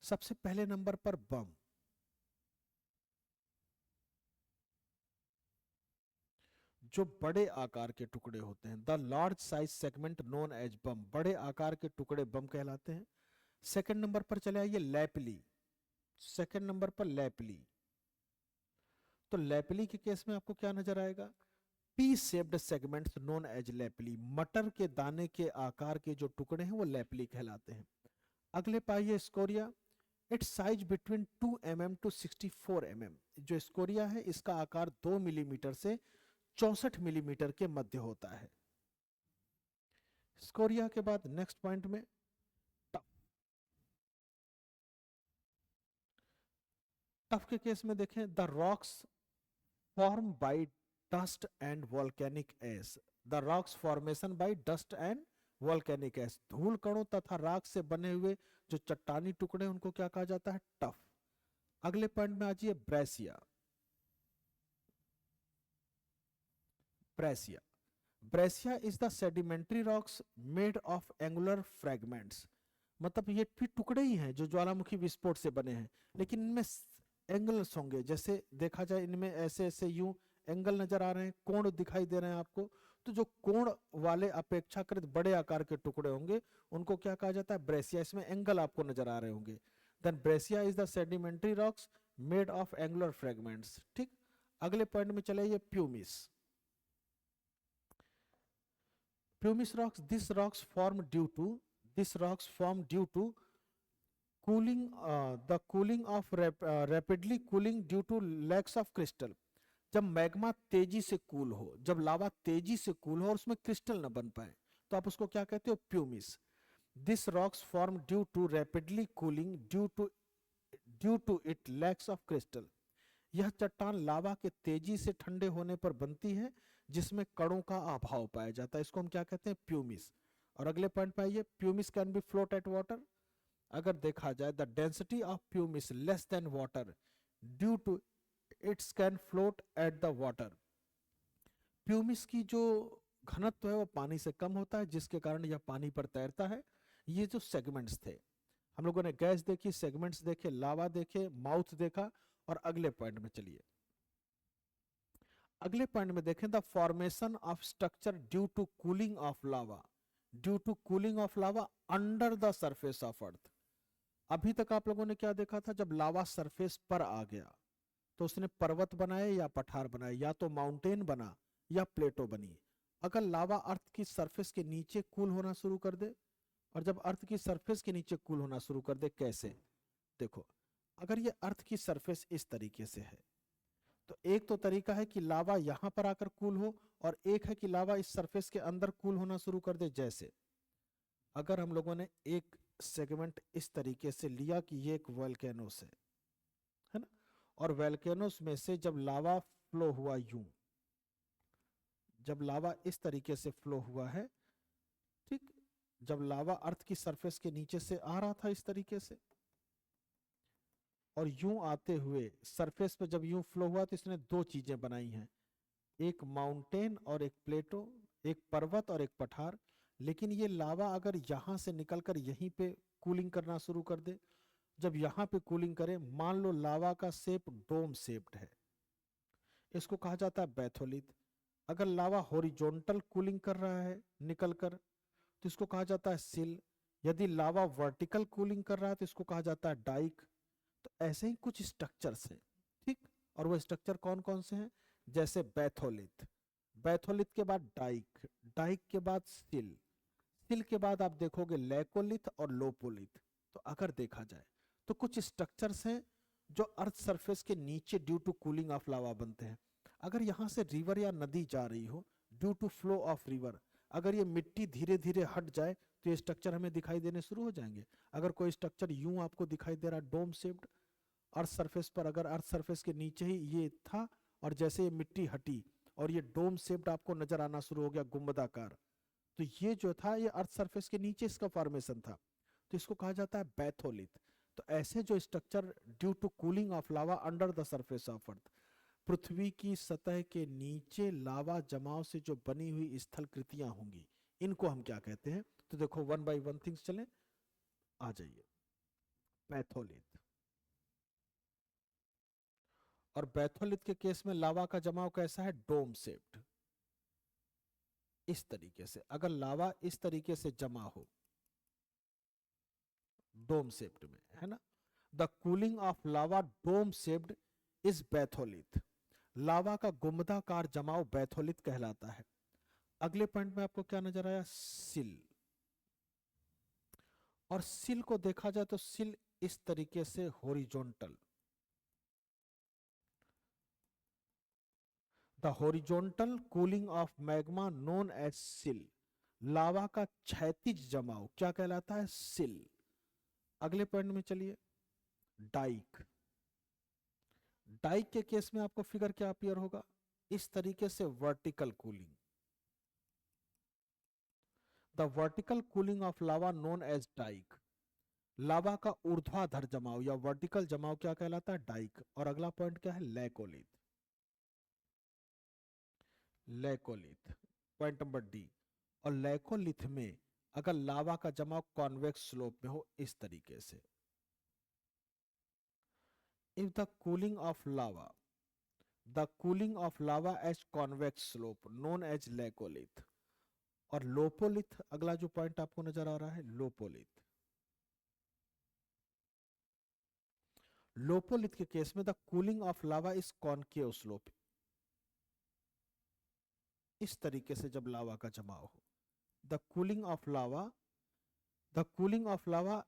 सबसे पहले नंबर पर बम। जो बड़े आकार के टुकड़े होते हैं, the large size segment known as bomb, बड़े आकार के टुकड़े बम कहलाते हैं। सेकंड नंबर पर चले आइए लैपली। सेकंड नंबर पर लैपली। तो लैपली के केस में आपको क्या नजर आएगा? Pea shaped segments known as lapilli, मटर के दाने के आकार के जो टुकड़े हैं वो लैपली कहलाते हैं। अगले पाइए scoria. Its size between 2 mm to 64 mm। जो स्कोरिया है इसका आकार 2 मिलीमीटर से 64 मिलीमीटर के मध्य होता है। स्कोरिया के बाद नेक्स्ट पॉइंट में टफ। टफ के केस में देखें, the rocks form by dust and volcanic ash. The rocks formation by dust and volcanic ash, धूल कणों तथा राख से बने हुए जो चट्टानी टुकड़े उनको क्या कहा जाता है? टफ। अगले पॉइंट में आ जाइए breccia. Breccia, breccia is the sedimentary rocks made of angular fragments. मतलब ये भी टुकड़े ही हैं जो ज्वालामुखी विस्फोट से बने हैं, लेकिन इनमें एंगल्स होंगे। जैसे देखा जाए इनमें ऐसे ऐसे यूं एंगल नजर आ रहे हैं, कोण दिखाई दे रहे हैं आपको। तो जो कोण वाले अपेक्षाकृत बड़े आकार के टुकड़े होंगे उनको क्या कहा जाता है? ब्रेसिया। इसमें एंगल आपको नजर आ रहे होंगे। Then breccia is the sedimentary rocks made of angular fragments. ठीक। अगले पॉइंट में चले ये pumice. Pumice rocks, these rocks form due to, these rocks form due to cooling, the cooling of rapidly cooling due to lacks of crystal। जब magma तेजी से cool हो, जब लावा तेजी से कूल हो और उसमें क्रिस्टल न बन पाए तो आप उसको क्या कहते हो? Pumice. This rocks form due to rapidly cooling due to it lacks of crystal. यह चट्टान लावा के तेजी से ठंडे होने पर बनती है जिसमें कणों का अभाव पाया जाता है। इसको हम क्या कहते हैं? प्यूमिस। और अगले पॉइंट पे आइए, pumice can be float at water. अगर देखा जाए the density of pumice less than water due to its can float at the water. Pumice की जो घनत्व है वो पानी से कम होता है जिसके कारण यह पानी पर तैरता है। ये जो सेगमेंट्स थे, हम लोगों ने गैस देखी, सेगमेंट्स देखे, लावा देखे, माउथ देखा। और अगले पॉइंट में चलिए, अगले पॉइंट में देखें the formation of structure due to cooling of lava, due to cooling of lava under the surface of earth. अभी तक आप लोगों ने क्या देखा था? जब लावा सरफेस पर आ गया तो उसने पर्वत बनाए या पठार बनाए, या तो माउंटेन बना या प्लेटो बनी। अगर लावा अर्थ की सरफेस के नीचे कूल होना शुरू कर दे, और जब अर्थ की सरफेस के नीचे कूल होना शुरू कर दे, कैसे? देखो, अगर ये अर्थ की सरफेस इस तरीके से है, तो एक तो तरीका है कि लावा यहां पर आकर कूल हो, और एक है कि लावा इस सरफेस के अंदर कूल होना शुरू कर दे। जैसे अगर हम लोगों ने एक सेगमेंट इस तरीके से लिया कि ये एक वोल्केनोस है ना, और वोल्केनोस में से जब लावा फ्लो हुआ यूं, जब लावा इस तरीके से फ्लो हुआ है, ठीक, जब लावा अर्थ की सरफेस के नीचे से आ रहा था इस तरीके से, और यूं आते हुए सरफेस पे जब यूं फ्लो हुआ, तो इसने दो चीजें बनाई हैं, एक माउंटेन और एक प्लेटो, एक पर्वत और एक पठार। लेकिन ये लावा अगर यहां से निकलकर यहीं पे कूलिंग करना शुरू कर दे, जब यहाँ पे कूलिंग करे, मान लो लावा का शेप डोम शेप्ड है, इसको कहा जाता है बैथोलिथ। अगर लावा हॉरिजॉन्टल कूलिंग कर रहा है निकलकर, तो इसको कहा जाता है सिल। यदि लावा वर्टिकल कूलिंग कर रहा है तो इसको कहा जाता है डाइक। तो ऐसे ही कुछ स्ट्रक्चर्स हैं, ठीक। और वो स्ट्रक्चर कौन कौन से हैं? जैसे बैथोलिथ, बैथोलिथ के बाद डाइक, डाइक के बाद सिल, सिल के बाद आप देखोगे लैकोलिथ और लोपोलिथ। तो अगर देखा जाए तो कुछ स्ट्रक्चर्स हैं जो अर्थ सरफेस के नीचे due to cooling of lava बनते हैं। अगर यहाँ से रिवर या नदी जा रही हो, due to flow of river, अगर ये मिट्टी धीरे धीरे हट जाए तो ये स्ट्रक्चर हमें दिखाई देने शुरू हो जाएंगे। अगर कोई स्ट्रक्चर यूं आपको दिखाई दे रहा है डोम शेप्ड अर्थ सरफेस पर, अगर अर्थ सरफेस के नीचे ही ये था और जैसे ये मिट्टी हटी और ये डोम शेप्ड आपको नजर आना शुरू हो गया गुंबदाकार, तो ये जो था ये अर्थ सरफेस के नीचे इसका फॉर्मेशन था, तो इसको कहा जाता है बैथोलिथ। तो ऐसे जो structure due to cooling of lava under the surface of earth, पृथ्वी की सतह के नीचे लावा जमाव से जो बनी हुई स्थल कृतियां होंगी, इनको हम क्या कहते हैं? तो देखो वन बाय वन थिंग्स चले, आ जाइए। बैथोलिथ, और बैथोलिथ के केस में लावा का जमाव कैसा है? डोम शेप्ड, इस तरीके से। अगर लावा इस तरीके से जमा हो डोम शेप्ड में, है ना, the cooling of lava dome shaped is batholith. Lava का गुंबदाकार जमाव बैथोलिथ कहलाता है। अगले पॉइंट में आपको क्या नजर आया? सिल। और सिल को देखा जाए तो सिल इस तरीके से horizontal, the horizontal cooling of magma known as sill. Lava का क्षैतिज जमाव क्या कहलाता है? सिल। अगले पॉइंट में चलिए, डाइक। डाइक के केस में आपको फिगर क्या अपीयर होगा? इस तरीके से vertical cooling, the vertical cooling of lava known as dyke. Lava का ऊर्ध्वाधर जमाव या वर्टिकल जमाव क्या कहलाता है? डाइक। और अगला पॉइंट क्या है? Laccolith, laccolith, point number D. और लैकोलिथ में अगर लावा का जमाव कॉन्वेक्स स्लोप में हो इस तरीके से, if the cooling of lava, the cooling of lava as convex slope known as laccolith. और लोपोलिथ, अगला जो पॉइंट आपको नजर आ रहा है, लोपोलिथ। लोपोलिथ के केस में the cooling of lava is concave slope, इस तरीके से जब लावा का जमाव हो, the cooling of lava, the cooling of lava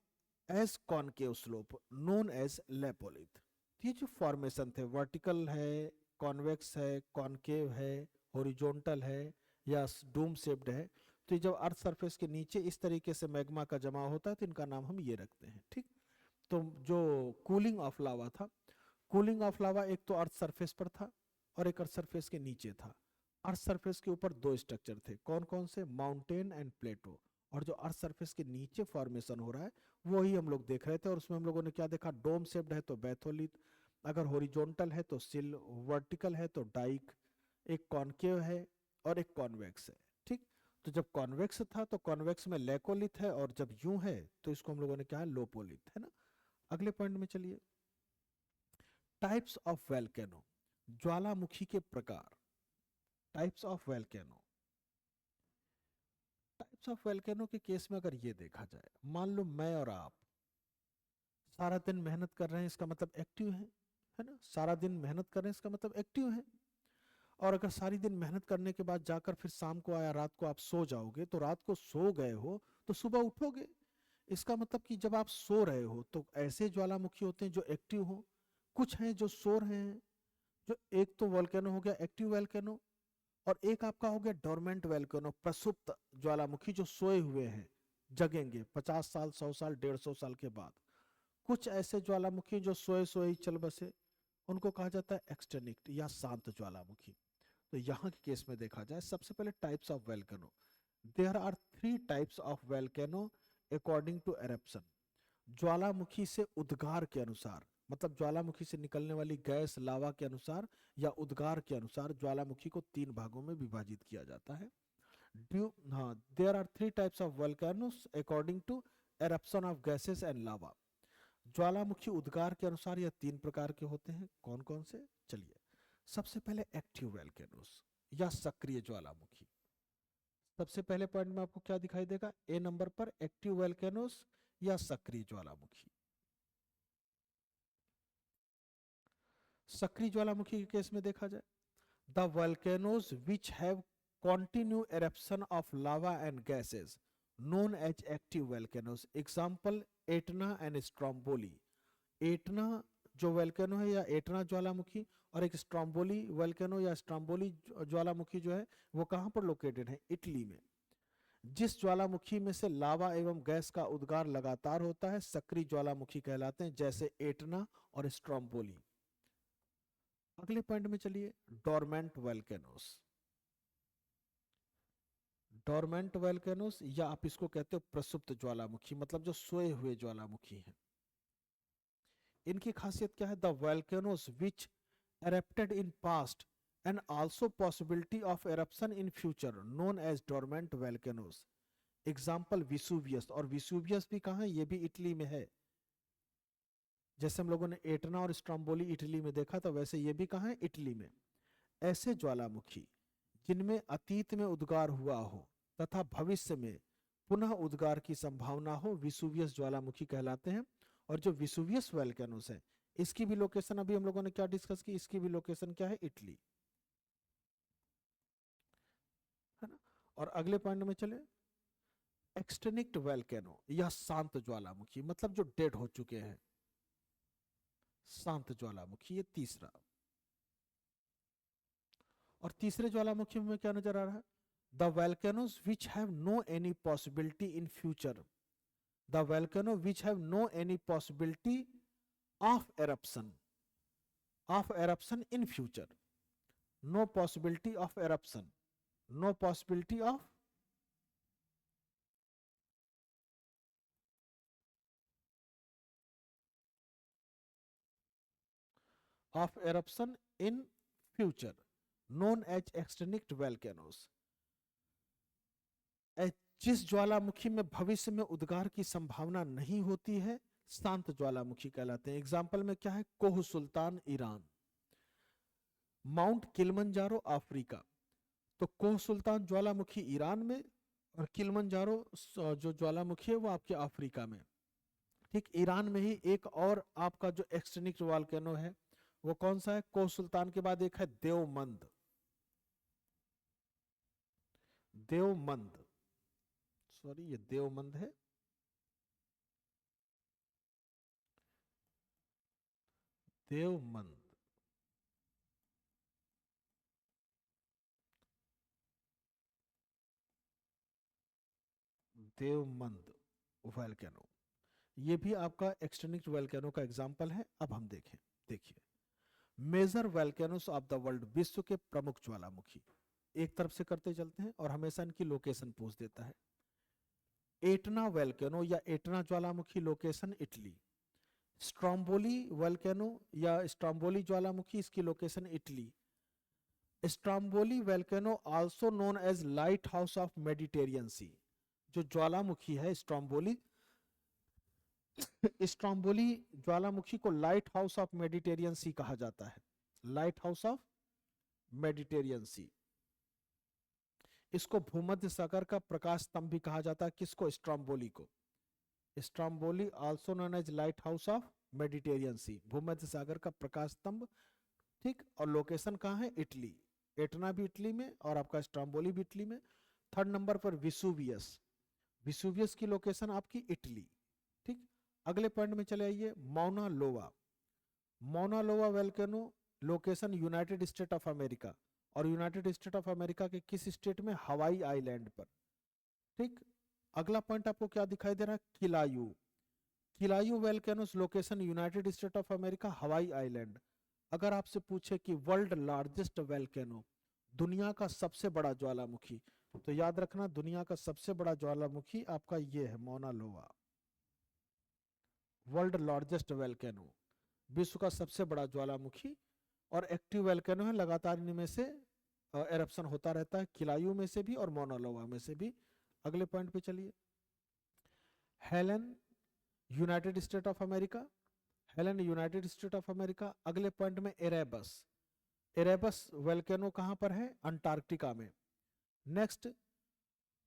as concave slope known as lopolith. ये जो फॉर्मेशन थे, वर्टिकल है, कॉन्वेक्स है, कॉनकेव है, हॉरिजॉन्टल है, या डोम शेप्ड है, तो ये जब अर्थ सरफेस के नीचे इस तरीके से मैग्मा का जमाव होता है तो इनका नाम हम ये रखते हैं, ठीक। तो जो कूलिंग ऑफ लावा था, कूलिंग ऑफ लावा एक तो अर्थ सरफेस पर था और एक अर्थ सरफेस के नीचे था। अर्थ सरफेस के ऊपर दो स्ट्रक्चर थे, कौन कौन से? माउंटेन एंड प्लेटो। और जो अर्थ सरफेस के नीचे फॉर्मेशन हो रहा है वही हम लोग देख रहे थे, और उसमें हम लोगों ने क्या देखा? डोम शेप्ड है तो बैथोलिथ, अगर हॉरिजॉन्टल है तो सिल, वर्टिकल है तो डाइक, एक कॉनकेव है और एक कॉन्वेक्स है, ठीक। तो जब कॉन्वेक्स था तो कॉन्वेक्स में लैकोलिथ है, और जब यूं है तो इसको हम लोगों ने क्या है? लोपोलिथ, है ना। अगले पॉइंट में चलिए, टाइप्स ऑफ वोल्केनो, ज्वालामुखी के प्रकार। Types of volcano, types of volcano के केस में अगर ये देखा जाए, मान लो मैं और आप सारा दिन मेहनत कर रहे हैं, इसका मतलब एक्टिव है ना, सारा दिन मेहनत कर रहे हैं इसका मतलब एक्टिव है। और अगर सारी दिन मेहनत करने के बाद जाकर फिर शाम को आया रात को आप सो जाओगे, तो रात को सो गए हो तो सुबह उठोगे, इसका मतलब कि जब आप सो रहे हो तो ऐसे ज्वालामुखी होते हैं जो एक्टिव हो, कुछ हैं जो सो रहे हैं, जो एक तो वोल्केनो हो गया एक्टिव वोल्केनो, और एक आपका हो गया डोरमेंट वोल्केनो, प्रसुप्त ज्वालामुखी जो सोए हुए हैं, जगेंगे 50 साल 100 साल 150 साल के बाद। कुछ ऐसे ज्वालामुखी जो सोए सोए ही चल बसे, उनको कहा जाता है एक्सटिंक्ट या शांत ज्वालामुखी। तो यहाँ के केस में देखा जाए, सबसे पहले types of volcano, there are 3 types of volcano according to eruption. ज्वालामुखी से उद्गार के अनुसार, मतलब ज्वालामुखी से निकलने वाली गैस लावा के अनुसार या उद्गार के अनुसार ज्वालामुखी को 3 भागों में विभाजित किया जाता है। हाँ, there are 3 types of volcanoes according to eruption of gases and lava. ज्वालामुखी उद्गार के अनुसार यह 3 प्रकार के होते हैं। कौन कौन से, चलिए। सबसे पहले एक्टिव वोल्केनोस या सक्रिय ज्वालामुखी। सबसे पहले पॉइंट में आपको क्या दिखाई देगा, ए नंबर पर एक्टिव वोल्केनोस या सक्रिय ज्वालामुखी। सक्रिय ज्वालामुखी के केस में देखा जाए, the volcanoes which have continue eruption of lava and gases known as active volcanoes. Example Etna and Stromboli. Etna जो वोल्केनो है या एटना ज्वालामुखी, और एक स्ट्रोम्बोली वोल्केनो या स्ट्रोम्बोली ज्वालामुखी जो है वो कहां पर लोकेटेड है, इटली में। जिस ज्वालामुखी में से लावा एवं गैस का उद्गार लगातार होता है सक्रिय ज्वालामुखी कहलाते हैं, जैसे एटना और स्ट्रोम्बोली। अगले पॉइंट में चलिए, डोरमेंट वोल्केनोस। डोरमेंट वोल्केनोस या आप इसको कहते हो प्रसुप्त ज्वालामुखी, मतलब जो सोए हुए ज्वालामुखी हैं। इनकी खासियत क्या है, the volcanoes which erupted in past and also possibility of eruption in future known as dormant volcanoes। Example Vesuvius, और विसुवियस भी कहाँ है, ये भी इटली में है। जैसे हम लोगों ने एटना और स्ट्रोम्बोली इटली में देखा था, वैसे ये भी कहाँ है, इटली में। ऐसे ज्वालामुखी जिनमें अतीत में उद्गार हुआ हो तथा भविष्य में पुनः उद्गार की संभावना हो विसुवियस ज्वालामुखी कहलाते हैं। और जो विसुवियस वोल्केनोस है, इसकी भी लोकेशन अभी हम लोगों ने क्या डिस्कस की, इसकी भी लोकेशन क्या है, इटली, है ना। और अगले पॉइंट में चले, एक्सटिंक्ट वोल्केनो या शांत ज्वालामुखी, मतलब जो डेड हो चुके हैं, शांत ज्वालामुखी, ये तीसरा। और तीसरे ज्वालामुखी में क्या नजर आ रहा है, the volcanoes which have no any possibility in future. The volcano which have no any possibility of eruption in future। no possibility of eruption, no possibility of eruption in future known as extinct volcanoes। जिस ज्वालामुखी में भविष्य में उद्गार की संभावना नहीं होती है, शांत ज्वालामुखी कहलाते हैं। एग्जाम्पल में क्या है, कोह सुल्तान ईरान, माउंट किलिमंजारो अफ्रीका। तो कोह सुल्तान ज्वालामुखी ईरान में, और किलिमंजारो जो ज्वालामुखी है वो आपके अफ्रीका में। ठीक, ईरान में ही एक और आपका जो एक्सटिंक्ट वोल्केनो है वो कौन सा है, कोह सुल्तान के बाद एक है देवमंद। देवमंद, सॉरी ये देवमंद है। देवमंद, देवमंद वोल्केनो, ये भी आपका एक्सटिंक्ट वोल्केनो का एग्जांपल है। अब हम देखें, देखिए, major volcanoes of the world, विश्व के प्रमुख ज्वालामुखी। एक तरफ से करते चलते हैं और हमेशा इनकी लोकेशन पूछ देता है। एटना वोल्केनो या एटना ज्वालामुखी, लोकेशन इटली। स्ट्रोम्बोली वोल्केनो या स्ट्रोम्बोली ज्वालामुखी, इसकी location Italy. Stromboli volcano also known as lighthouse of Mediterranean sea. जो ज्वालामुखी है स्ट्रोम्बोली, स्ट्रोम्बोली ज्वालामुखी को lighthouse of Mediterranean sea कहा जाता है। Lighthouse of Mediterranean sea. इसको भूमध्य सागर का प्रकाश स्तंभ भी कहा जाता है, किसको, स्ट्रोम्बोली को। Stromboli also known as lighthouse of Mediterranean sea, भूमध्य सागर का प्रकाश स्तंभ। ठीक, और लोकेशन कहाँ है, इटली। एटना भी इटली में और आपका स्ट्रोम्बोली भी इटली में। थर्ड नंबर पर विसुवियस, विसुवियस की लोकेशन आपकी इटली, अगले पॉइंट में चले आइए, Mauna Loa. Mauna Loa volcano location United State of America, और यूनाइटेड स्टेट ऑफ अमेरिका के किस स्टेट में? हवाई आइलैंड पर। ठीक, अगला पॉइंट आपको क्या दिखाई दे रहा है? किलायू। किलायू volcanoes location United State of America, Hawaii island. अगर आपसे पूछे कि वर्ल्ड लार्जेस्ट वोल्केनो, दुनिया का सबसे बड़ा ज्वालामुखी, तो याद रखना दुनिया का सबसे बड़ा ज्वालामुखी आपका ये है, मौना लोवा। वर्ल्ड लार्जेस्ट वोल्केनो, विश्व का सबसे बड़ा ज्वालामुखी, और एक्टिव वोल्केनो है, लगातार इनमें से एरप्शन होता रहता है, किलायू में से भी और मौना लोवा में से भी। अगले पॉइंट पे चलिए, Helen United State of America. Helen United State of America. अगले पॉइंट में एरेबस। एरेबस वोल्केनो कहां पर है? अंटार्कटिका में। नेक्स्ट,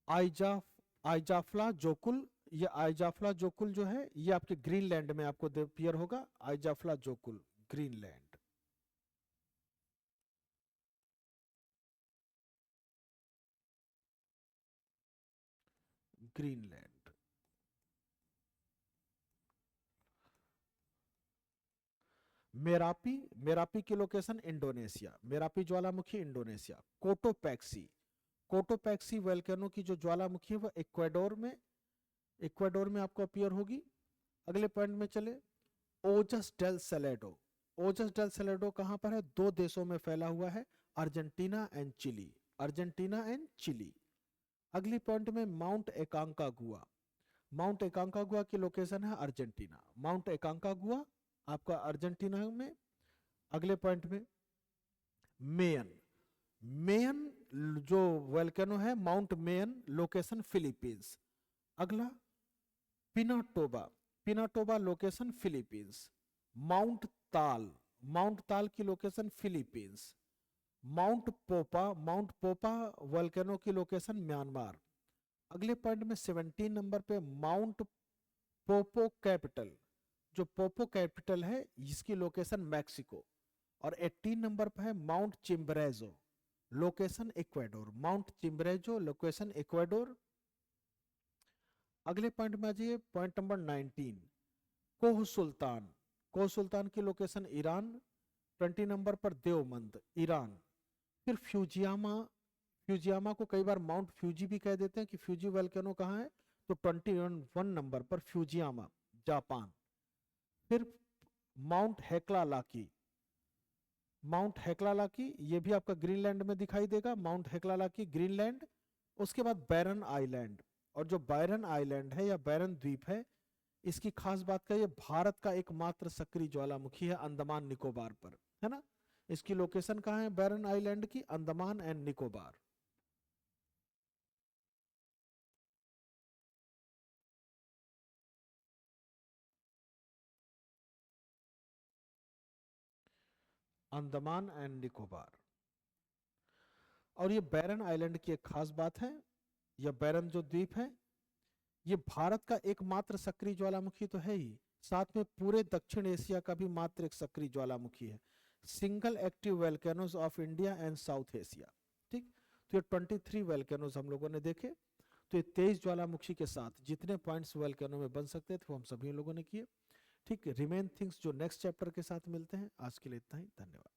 आइजाफ्ला जोकुल। ये आइजाफ्ला जोकुल जो है ये आपके ग्रीनलैंड में आपको अपीयर होगा, आइजाफ्ला जोकुल, ग्रीनलैंड। ग्रीनलैंड। मेरापी, मेरापी की लोकेशन इंडोनेशिया, मेरापी ज्वालामुखी इंडोनेशिया। कोटोपैक्सी, कोटोपैक्सी वोल्केनो की जो ज्वालामुखी है वो इक्वाडोर में, इक्वाडोर में आपको अपीयर होगी। अगले पॉइंट में चले, ओजस डेल सेलेडो। ओजस डेल सेलेडो कहां पर है? दो देशों में फैला हुआ है, Argentina and Chile, Argentina and Chile. अगली पॉइंट में माउंट एकांकागुआ। माउंट एकांकागुआ की लोकेशन है अर्जेंटीना, माउंट एकांकागुआ आपका अर्जेंटीना में। अगले पॉइंट में मेयन, मेयन जो वोल्केनो है माउंट मेयन, लोकेशन फिलीपींस। अगला Pinatubo, Pinatubo location Philippines. Mount Taal, Mount Taal की location Philippines. Mount Popa, Mount Popa volcano की लोकेशन म्यांमार। अगले पॉइंट में 17 नंबर पे माउंट पोपो कैपिटल, जो पोपो कैपिटल है इसकी लोकेशन मैक्सिको। और 18 नंबर पर है Mount Chimborazo, location Ecuador, Mount Chimborazo location Ecuador. अगले पॉइंट में आ जाइए, पॉइंट नंबर 19, कोह सुल्तान। कोह सुल्तान की लोकेशन ईरान, 20 नंबर पर देवमंद, ईरान। फिर फ्यूजियामा, फ्यूजियामा को कई बार माउंट फ्यूजी भी कह देते हैं कि फ्यूजी वोल्केनो कहाँ है, तो 21 नंबर पर फ्यूजियामा, जापान। फिर mount Hekla Laki, mount Hekla Laki ये भी आपका ग्रीनलैंड में दिखाई देगा, माउंट हेक्ला लाकी ग्रीनलैंड। उसके बाद बैरन आइलैंड, और जो बैरन आइलैंड है या बैरन द्वीप है, इसकी खास बात का ये भारत का एकमात्र सक्रिय ज्वालामुखी है अंडमान निकोबार पर, है ना। इसकी लोकेशन कहाँ है बैरन आइलैंड की? अंडमान एंड निकोबार। अंडमान एंड निकोबार। और ये बैरन आइलैंड की एक खास बात है, यह बैरन जो द्वीप है ये भारत का एकमात्र सक्रिय ज्वालामुखी तो है ही, साथ में पूरे दक्षिण एशिया का भी मात्र एक सक्रिय ज्वालामुखी है। Single active volcanoes of India and south Asia. ठीक, तो ये 23 वोल्केनोज हम लोगों ने देखे। तो ये 23 ज्वालामुखी के साथ जितने पॉइंट्स वोल्केनो में बन सकते थे वो हम सभी लोगों ने किए। ठीक, रिमेन थिंग्स जो नेक्स्ट चैप्टर के साथ मिलते हैं। आज के लिए इतना ही, धन्यवाद।